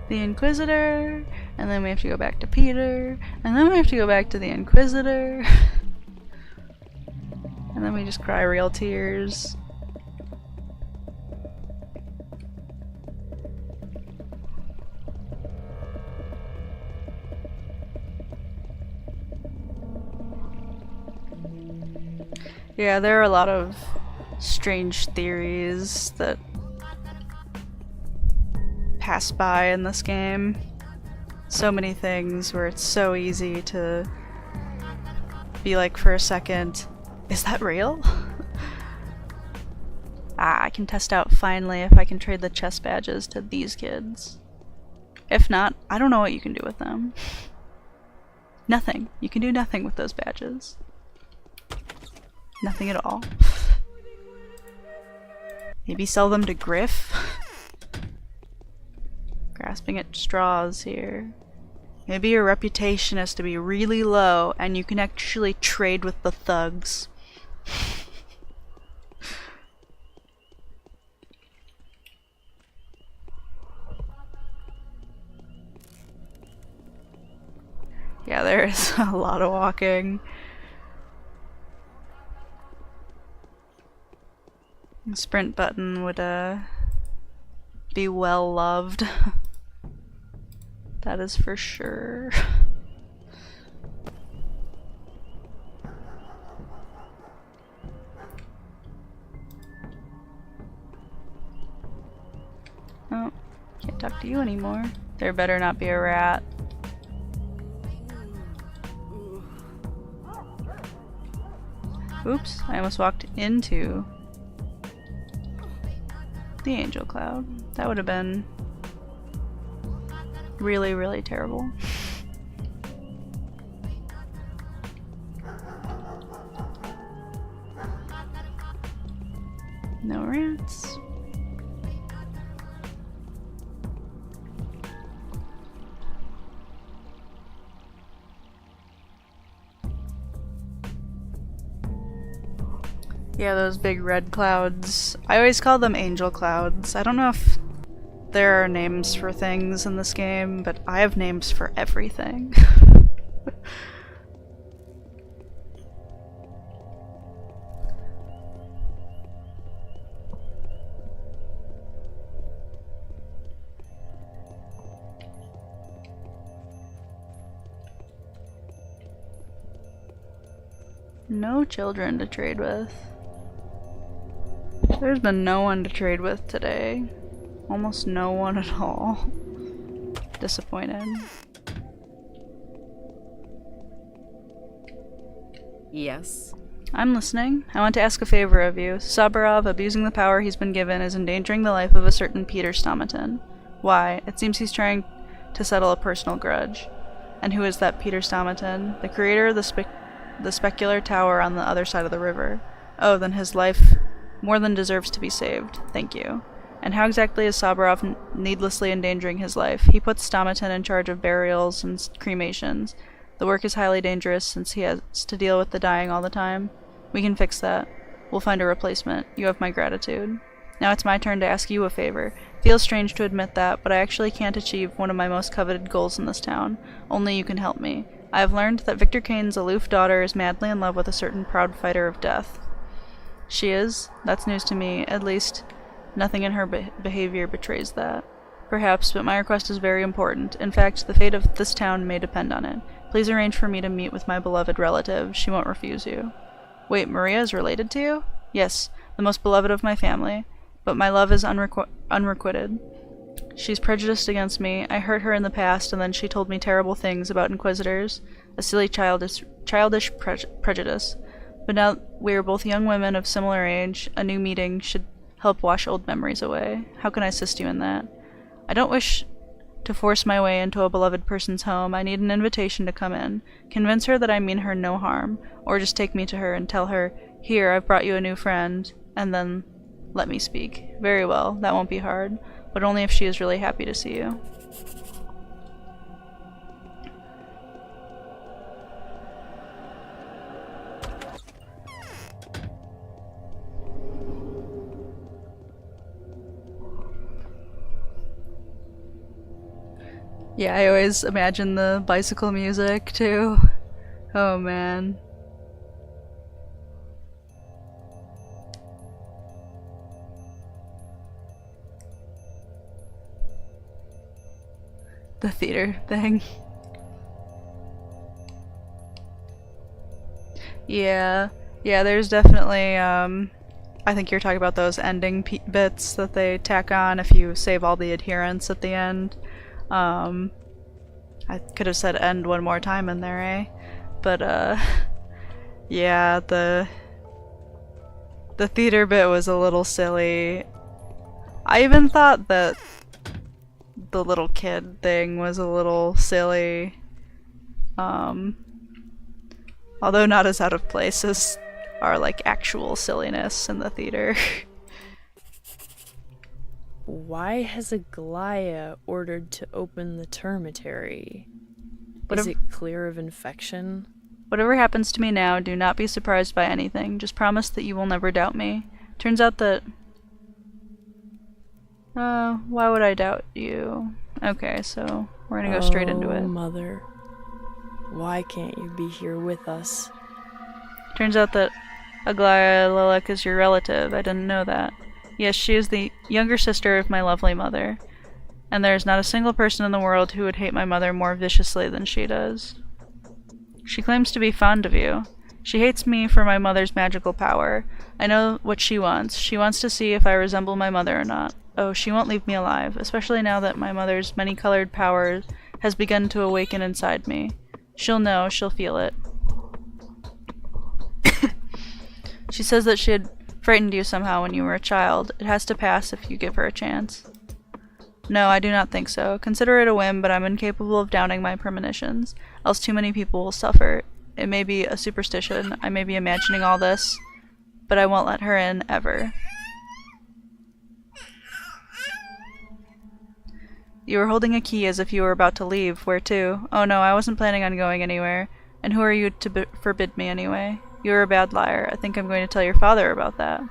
the Inquisitor, and then we have to go back to Peter, and then we have to go back to the Inquisitor, and then we just cry real tears. Yeah, there are a lot of strange theories that pass by in this game. So many things where it's so easy to be like for a second, is that real? I can test out finally if I can trade the chest badges to these kids. If not, I don't know what you can do with them. Nothing. You can do nothing with those badges. Nothing at all. Maybe sell them to Griff? Grasping at straws here. Maybe your reputation has to be really low and you can actually trade with the thugs. Yeah, there is a lot of walking. The sprint button would be well loved. That is for sure. Oh, can't talk to you anymore. There better not be a rat. Oops, I almost walked into the angel cloud. That would have been really, really terrible. No rats. Yeah, those big red clouds. I always call them angel clouds. I don't know if there are names for things in this game, but I have names for everything. No children to trade with. There's been no one to trade with today. Almost no one at all. Disappointed.
Yes?
I'm listening. I want to ask a favor of you. Saburov, abusing the power he's been given, is endangering the life of a certain Peter Stomaton. Why? It seems he's trying to settle a personal grudge. And who is that Peter Stomaton? The creator of the specular tower on the other side of the river. Oh, then his life more than deserves to be saved. Thank you. And how exactly is Saburov needlessly endangering his life? He puts Stomaton in charge of burials and cremations. The work is highly dangerous since he has to deal with the dying all the time. We can fix that. We'll find a replacement. You have my gratitude. Now it's my turn to ask you a favor. Feels strange to admit that, but I actually can't achieve one of my most coveted goals in this town. Only you can help me. I have learned that Victor Kane's aloof daughter is madly in love with a certain proud fighter of death. She is? That's news to me. At least, nothing in her behavior betrays that. Perhaps, but my request is very important. In fact, the fate of this town may depend on it. Please arrange for me to meet with my beloved relative. She won't refuse you. Wait, Maria is related to you? Yes, the most beloved of my family. But my love is unrequited. She's prejudiced against me. I hurt her in the past, and then she told me terrible things about inquisitors. A silly childish prejudice. But now we are both young women of similar age. A new meeting should help wash old memories away. How can I assist you in that? I don't wish to force my way into a beloved person's home. I need an invitation to come in. Convince her that I mean her no harm, or just take me to her and tell her, "Here, I've brought you a new friend," and then let me speak. Very well, that won't be hard, but only if she is really happy to see you. Yeah, I always imagine the bicycle music too. Oh man. The theater thing. Yeah, there's definitely, I think you're talking about those ending bits that they tack on if you save all the adherents at the end. I could have said end one more time in there, eh? But, yeah, the theater bit was a little silly. I even thought that the little kid thing was a little silly. Although not as out of place as our, like, actual silliness in the theater.
Why has Aglaya ordered to open the termitary? Is it clear of infection?
Whatever happens to me now, do not be surprised by anything. Just promise that you will never doubt me. Turns out that... why would I doubt you? Okay, so we're gonna go straight into it.
Oh, Mother. Why can't you be here with us?
Turns out that Aglaya Lilac is your relative. I didn't know that. Yes, she is the younger sister of my lovely mother. And there is not a single person in the world who would hate my mother more viciously than she does. She claims to be fond of you. She hates me for my mother's magical power. I know what she wants. She wants to see if I resemble my mother or not. Oh, she won't leave me alive, especially now that my mother's many-colored power has begun to awaken inside me. She'll know, she'll feel it. She says that she had frightened you somehow when you were a child. It has to pass if you give her a chance. No, I do not think so. Consider it a whim, but I'm incapable of doubting my premonitions, else too many people will suffer. It may be a superstition, I may be imagining all this, but I won't let her in, ever. You were holding a key as if you were about to leave. Where to? Oh no, I wasn't planning on going anywhere. And who are you to forbid me anyway? You're a bad liar. I think I'm going to tell your father about that.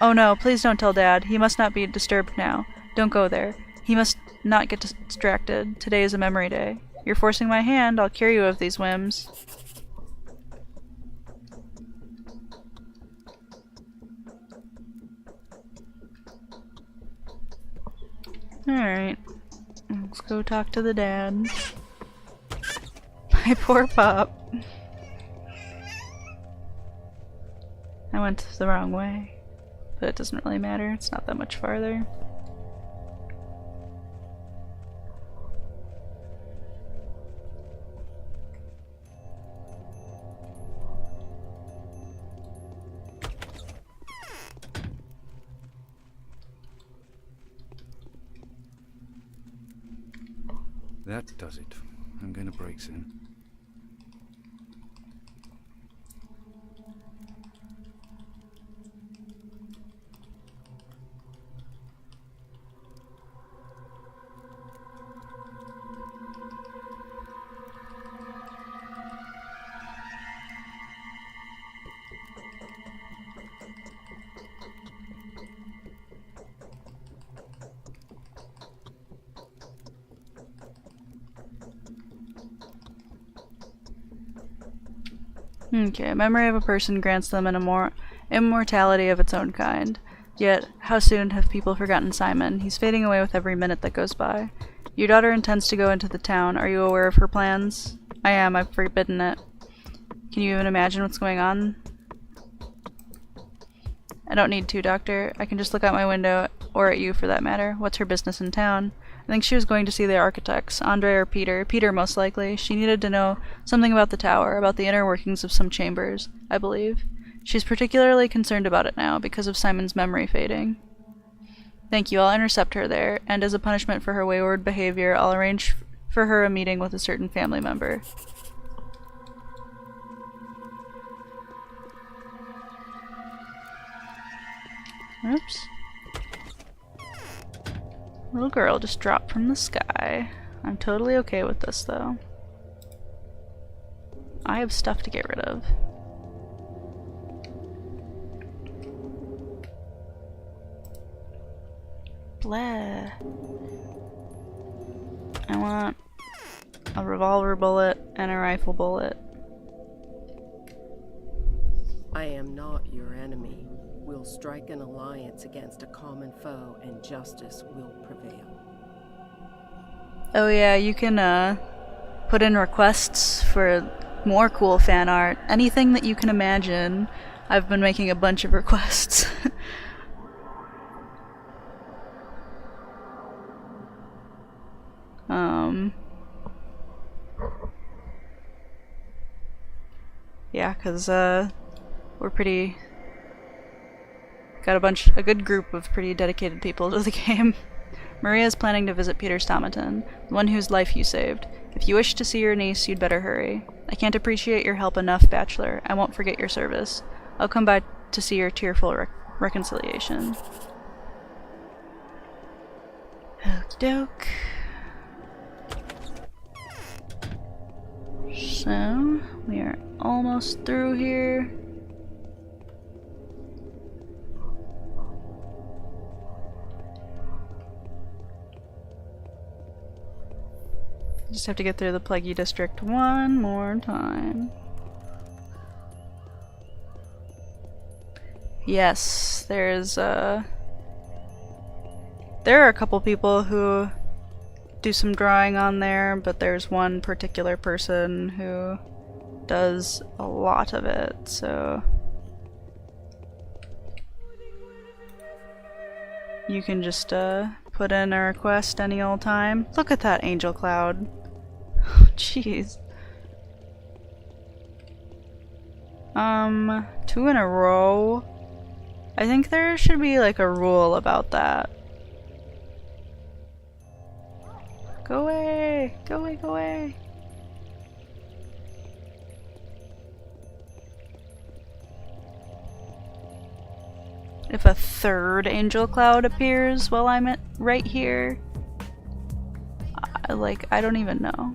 Oh no, please don't tell Dad. He must not be disturbed now. Don't go there. He must not get distracted. Today is a memory day. You're forcing my hand. I'll cure you of these whims. Alright. Let's go talk to the dad. My poor pup. I went the wrong way. But it doesn't really matter. It's not that much farther.
That does it. I'm going to break soon.
Okay, memory of a person grants them an immortality of its own kind. Yet, how soon have people forgotten Simon? He's fading away with every minute that goes by. Your daughter intends to go into the town. Are you aware of her plans? I am. I've forbidden it. Can you even imagine what's going on? I don't need to, Doctor. I can just look out my window, or at you for that matter. What's her business in town? I think she was going to see the architects, Andre or Peter. Peter, most likely. She needed to know something about the tower, about the inner workings of some chambers, I believe. She's particularly concerned about it now, because of Simon's memory fading. Thank you, I'll intercept her there, and as a punishment for her wayward behavior, I'll arrange for her a meeting with a certain family member. Oops. Little girl just dropped from the sky. I'm totally okay with this, though. I have stuff to get rid of. Blah. I want a revolver bullet and a rifle bullet.
I am not your enemy. We'll strike an alliance against a common foe, and justice will prevail.
Oh yeah, you can put in requests for more cool fan art. Anything that you can imagine. I've been making a bunch of requests. Yeah, 'cause we're pretty... got a good group of pretty dedicated people to the game. Maria is planning to visit Peter Stomaton, the one whose life you saved. If you wish to see your niece, you'd better hurry. I can't appreciate your help enough, Bachelor. I won't forget your service. I'll come by to see your tearful reconciliation. Okey doke. So, we are almost through here. Just have to get through the Plaguey District one more time. Yes, there are a couple people who do some drawing on there, but there's one particular person who does a lot of it, so you can just put in a request any old time. Look at that angel cloud. Jeez. 2 in a row. I think there should be like a rule about that. Go away! Go away, go away! If a third angel cloud appears while I'm right here, I don't even know.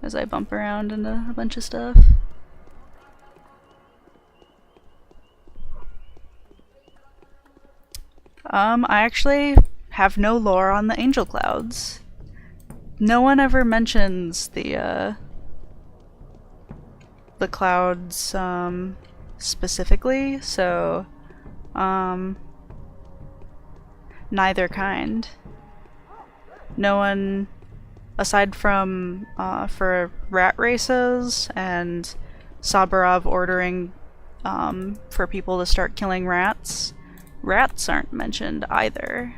As I bump around into a bunch of stuff. I actually have no lore on the angel clouds. No one ever mentions the clouds, specifically, so, neither kind. No one aside from for rat races and Saburov ordering for people to start killing rats, rats aren't mentioned either.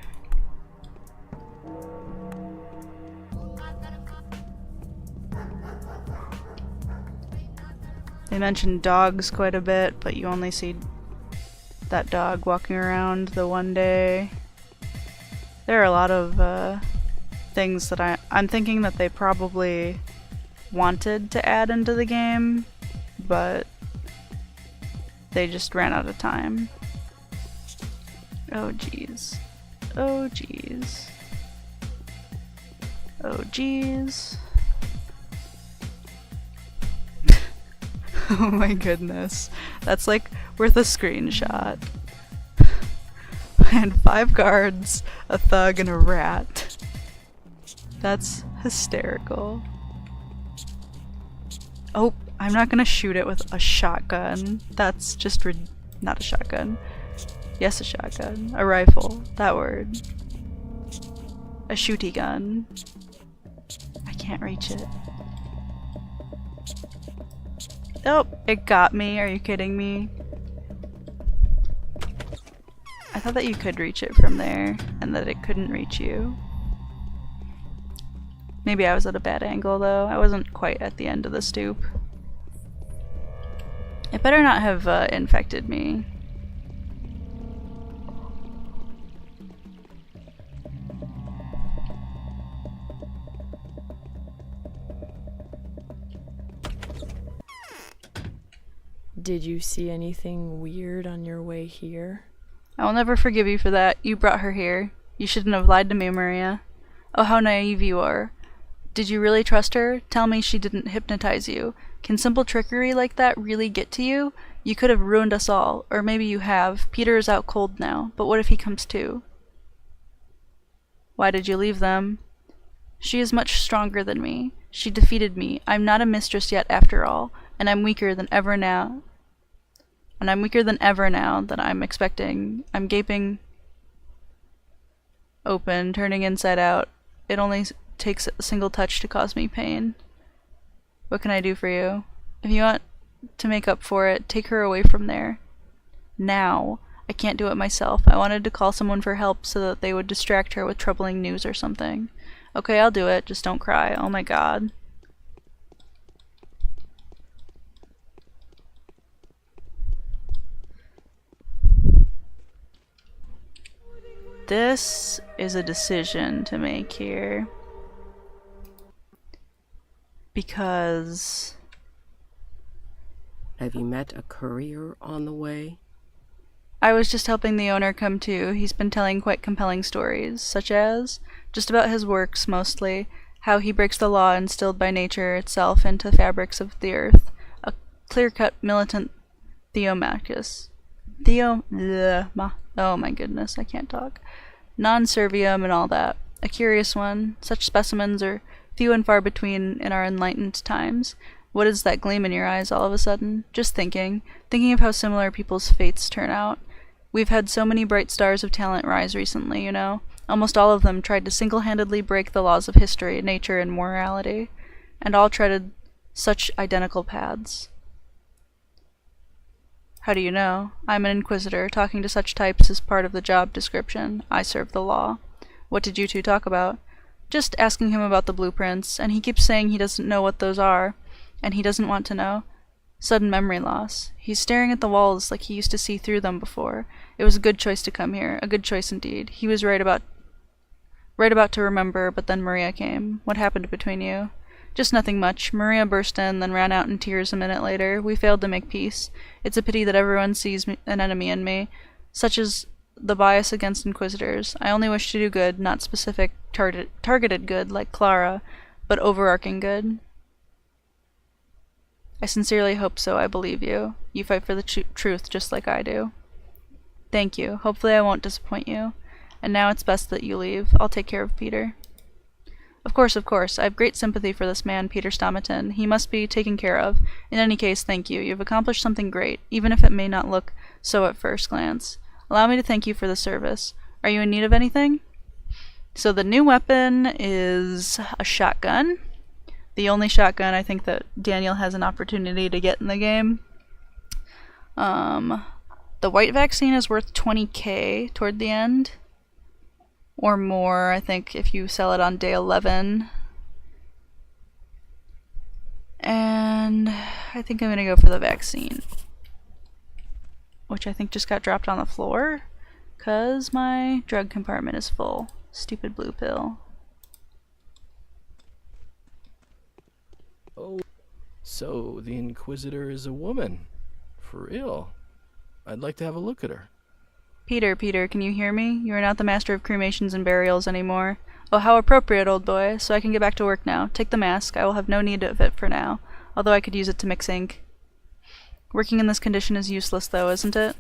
They mention dogs quite a bit, but you only see that dog walking around the one day. There are a lot of things that I'm thinking that they probably wanted to add into the game, but they just ran out of time. Oh jeez. Oh jeez. Oh jeez. Oh my goodness. That's like worth a screenshot. And 5 guards, a thug, and a rat. That's hysterical. Oh, I'm not gonna shoot it with a shotgun. That's just not a shotgun. Yes, a shotgun. A rifle. That word. A shooty gun. I can't reach it. Oh, it got me. Are you kidding me? I thought that you could reach it from there, and that it couldn't reach you. Maybe I was at a bad angle, though. I wasn't quite at the end of the stoop. It better not have infected me.
Did you see anything weird on your way here?
I will never forgive you for that. You brought her here. You shouldn't have lied to me, Maria. Oh, how naive you are. Did you really trust her? Tell me she didn't hypnotize you. Can simple trickery like that really get to you? You could have ruined us all. Or maybe you have. Peter is out cold now. But what if he comes too? Why did you leave them? She is much stronger than me. She defeated me. I'm not a mistress yet after all. And I'm weaker than ever now. That I'm expecting. I'm gaping open, turning inside out. It only takes a single touch to cause me pain. What can I do for you? If you want to make up for it, take her away from there. Now. I can't do it myself. I wanted to call someone for help so that they would distract her with troubling news or something. Okay, I'll do it. Just don't cry. Oh my god. This is a decision to make here. Because...
Have you met a courier on the way?
I was just helping the owner come to. He's been telling quite compelling stories, such as just about his works mostly, how he breaks the law instilled by nature itself into the fabrics of the earth, a clear-cut militant theomachus. Oh my goodness, I can't talk. Non-servium and all that. A curious one. Such specimens are few and far between in our enlightened times. What is that gleam in your eyes all of a sudden? Just thinking of how similar people's fates turn out. We've had so many bright stars of talent rise recently, you know. Almost all of them tried to single-handedly break the laws of history, nature, and morality, and all treaded such identical paths. How do you know? I'm an inquisitor. Talking to such types is part of the job description. I serve the law. What did you two talk about? Just asking him about the blueprints, and he keeps saying he doesn't know what those are, and he doesn't want to know. Sudden memory loss. He's staring at the walls like he used to see through them before. It was a good choice to come here. A good choice indeed. He was right about to remember, but then Maria came. What happened between you? Just nothing much. Maria burst in, then ran out in tears a minute later. We failed to make peace. It's a pity that everyone sees an enemy in me. Such is the bias against inquisitors. I only wish to do good, not specific, targeted good like Clara, but overarching good. I sincerely hope so. I believe you. You fight for the truth just like I do. Thank you. Hopefully I won't disappoint you. And now it's best that you leave. I'll take care of Peter. Of course. I have great sympathy for this man, Peter Stomaton. He must be taken care of. In any case, thank you. You've accomplished something great, even if it may not look so at first glance. Allow me to thank you for the service. Are you in need of anything? So the new weapon is a shotgun. The only shotgun I think that Daniel has an opportunity to get in the game. The white vaccine is worth 20k toward the end. Or more, I think, if you sell it on day 11. And I think I'm gonna go for the vaccine. Which I think just got dropped on the floor. Cause my drug compartment is full. Stupid blue pill.
Oh, so the Inquisitor is a woman. For real. I'd like to have a look at her.
Peter, can you hear me? You are not the master of cremations and burials anymore. Oh, how appropriate, old boy. So I can get back to work now. Take the mask. I will have no need of it for now. Although I could use it to mix ink. Working in this condition is useless, though, isn't it?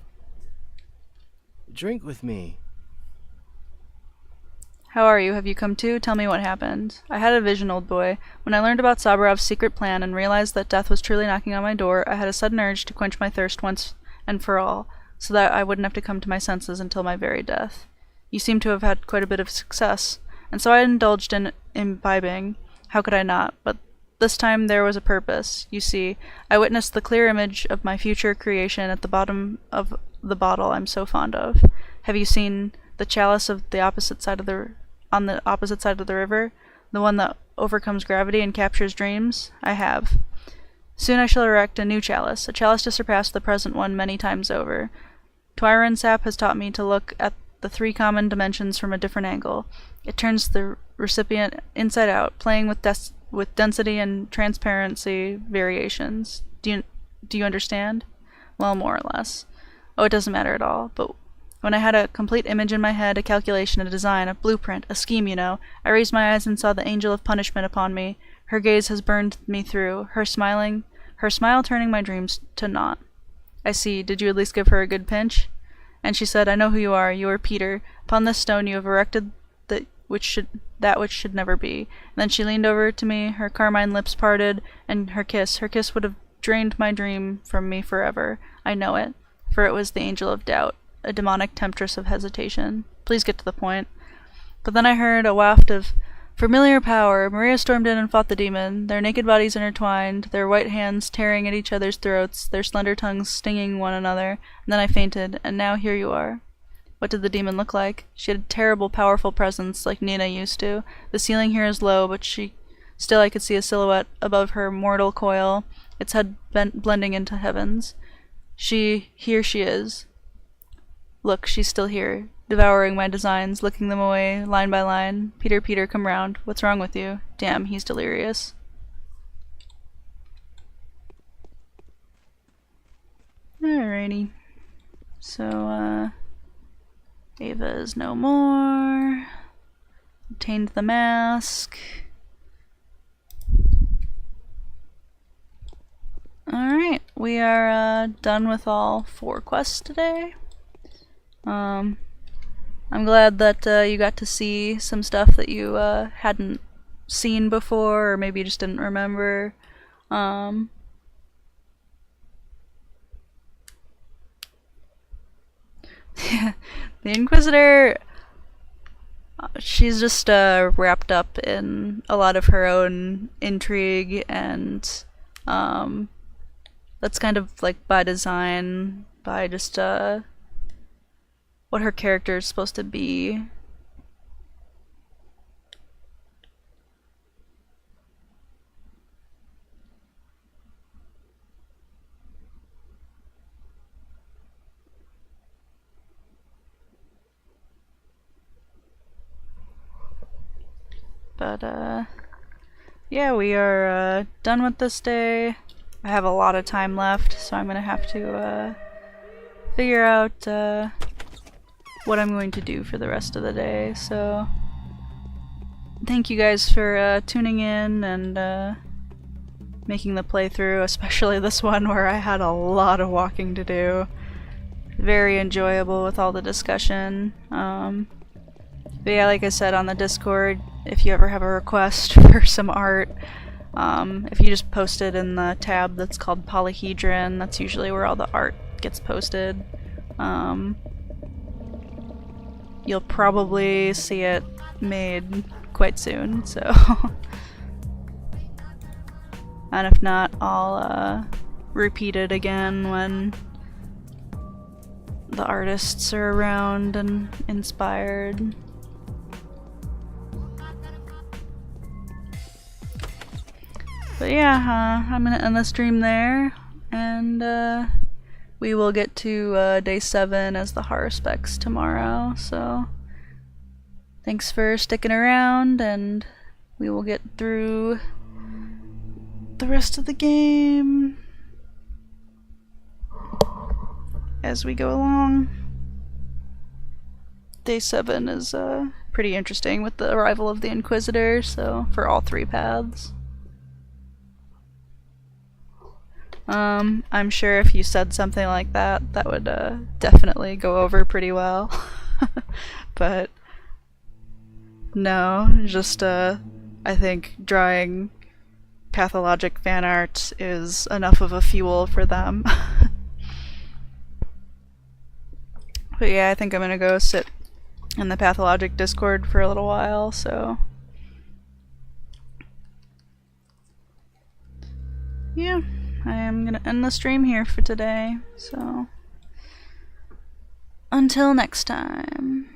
Drink with me.
How are you? Have you come to? Tell me what happened. I had a vision, old boy. When I learned about Sabarov's secret plan and realized that death was truly knocking on my door, I had a sudden urge to quench my thirst once and for all, so that I wouldn't have to come to my senses until my very death. You seem to have had quite a bit of success, and so I indulged in imbibing. How could I not? But this time there was a purpose. You see, I witnessed the clear image of my future creation at the bottom of the bottle I'm so fond of. Have you seen the chalice of the opposite side of on the opposite side of the river? The one that overcomes gravity and captures dreams? I have. Soon I shall erect a new chalice, a chalice to surpass the present one many times over. Twyron Sap has taught me to look at the three common dimensions from a different angle. It turns the recipient inside out, playing with density and transparency variations. Do you understand? Well, more or less. Oh, it doesn't matter at all, but when I had a complete image in my head, a calculation, a design, a blueprint, a scheme, you know, I raised my eyes and saw the angel of punishment upon me. Her gaze has burned me through, her smile turning my dreams to naught. I see. Did you at least give her a good pinch? And she said, I know who you are. You are Peter. Upon this stone you have erected that which should never be. And then she leaned over to me, her carmine lips parted, and her kiss would have drained my dream from me forever. I know it, for it was the angel of doubt, a demonic temptress of hesitation. Please get to the point. But then I heard a waft of familiar power. Maria stormed in and fought the demon, their naked bodies intertwined, their white hands tearing at each other's throats, their slender tongues stinging one another, and then I fainted, and now here you are. What did the demon look like? She had a terrible, powerful presence, like Nina used to. The ceiling here is low, but still I could see a silhouette above her mortal coil, its head blending into heavens. Here she is. Look, she's still here, devouring my designs, licking them away, line by line. Peter, come round. What's wrong with you? Damn, he's delirious. Alrighty. So, Ava is no more. Obtained the mask. Alright, we are done with all 4 quests today. I'm glad that you got to see some stuff that you hadn't seen before, or maybe you just didn't remember. The Inquisitor, she's just wrapped up in a lot of her own intrigue, and that's kind of like by design, by just what her character is supposed to be. But yeah, we are done with this day. I have a lot of time left, so I'm gonna have to figure out what I'm going to do for the rest of the day. So thank you guys for tuning in and making the playthrough, especially this one where I had a lot of walking to do. Very enjoyable with all the discussion. But yeah, like I said on the Discord, if you ever have a request for some art, if you just post it in the tab that's called Polyhedron, that's usually where all the art gets posted. You'll probably see it made quite soon, so. And if not, I'll repeat it again when the artists are around and inspired. But yeah, I'm gonna end the stream there, and we will get to day 7 as the horror specs tomorrow, so thanks for sticking around, and we will get through the rest of the game as we go along. Day 7 is pretty interesting with the arrival of the Inquisitor, so for all 3 paths. I'm sure if you said something like that, that would definitely go over pretty well. But no, just I think drawing pathologic fan art is enough of a fuel for them. But yeah, I think I'm gonna go sit in the Pathologic Discord for a little while, so yeah, I am gonna end the stream here for today, so until next time.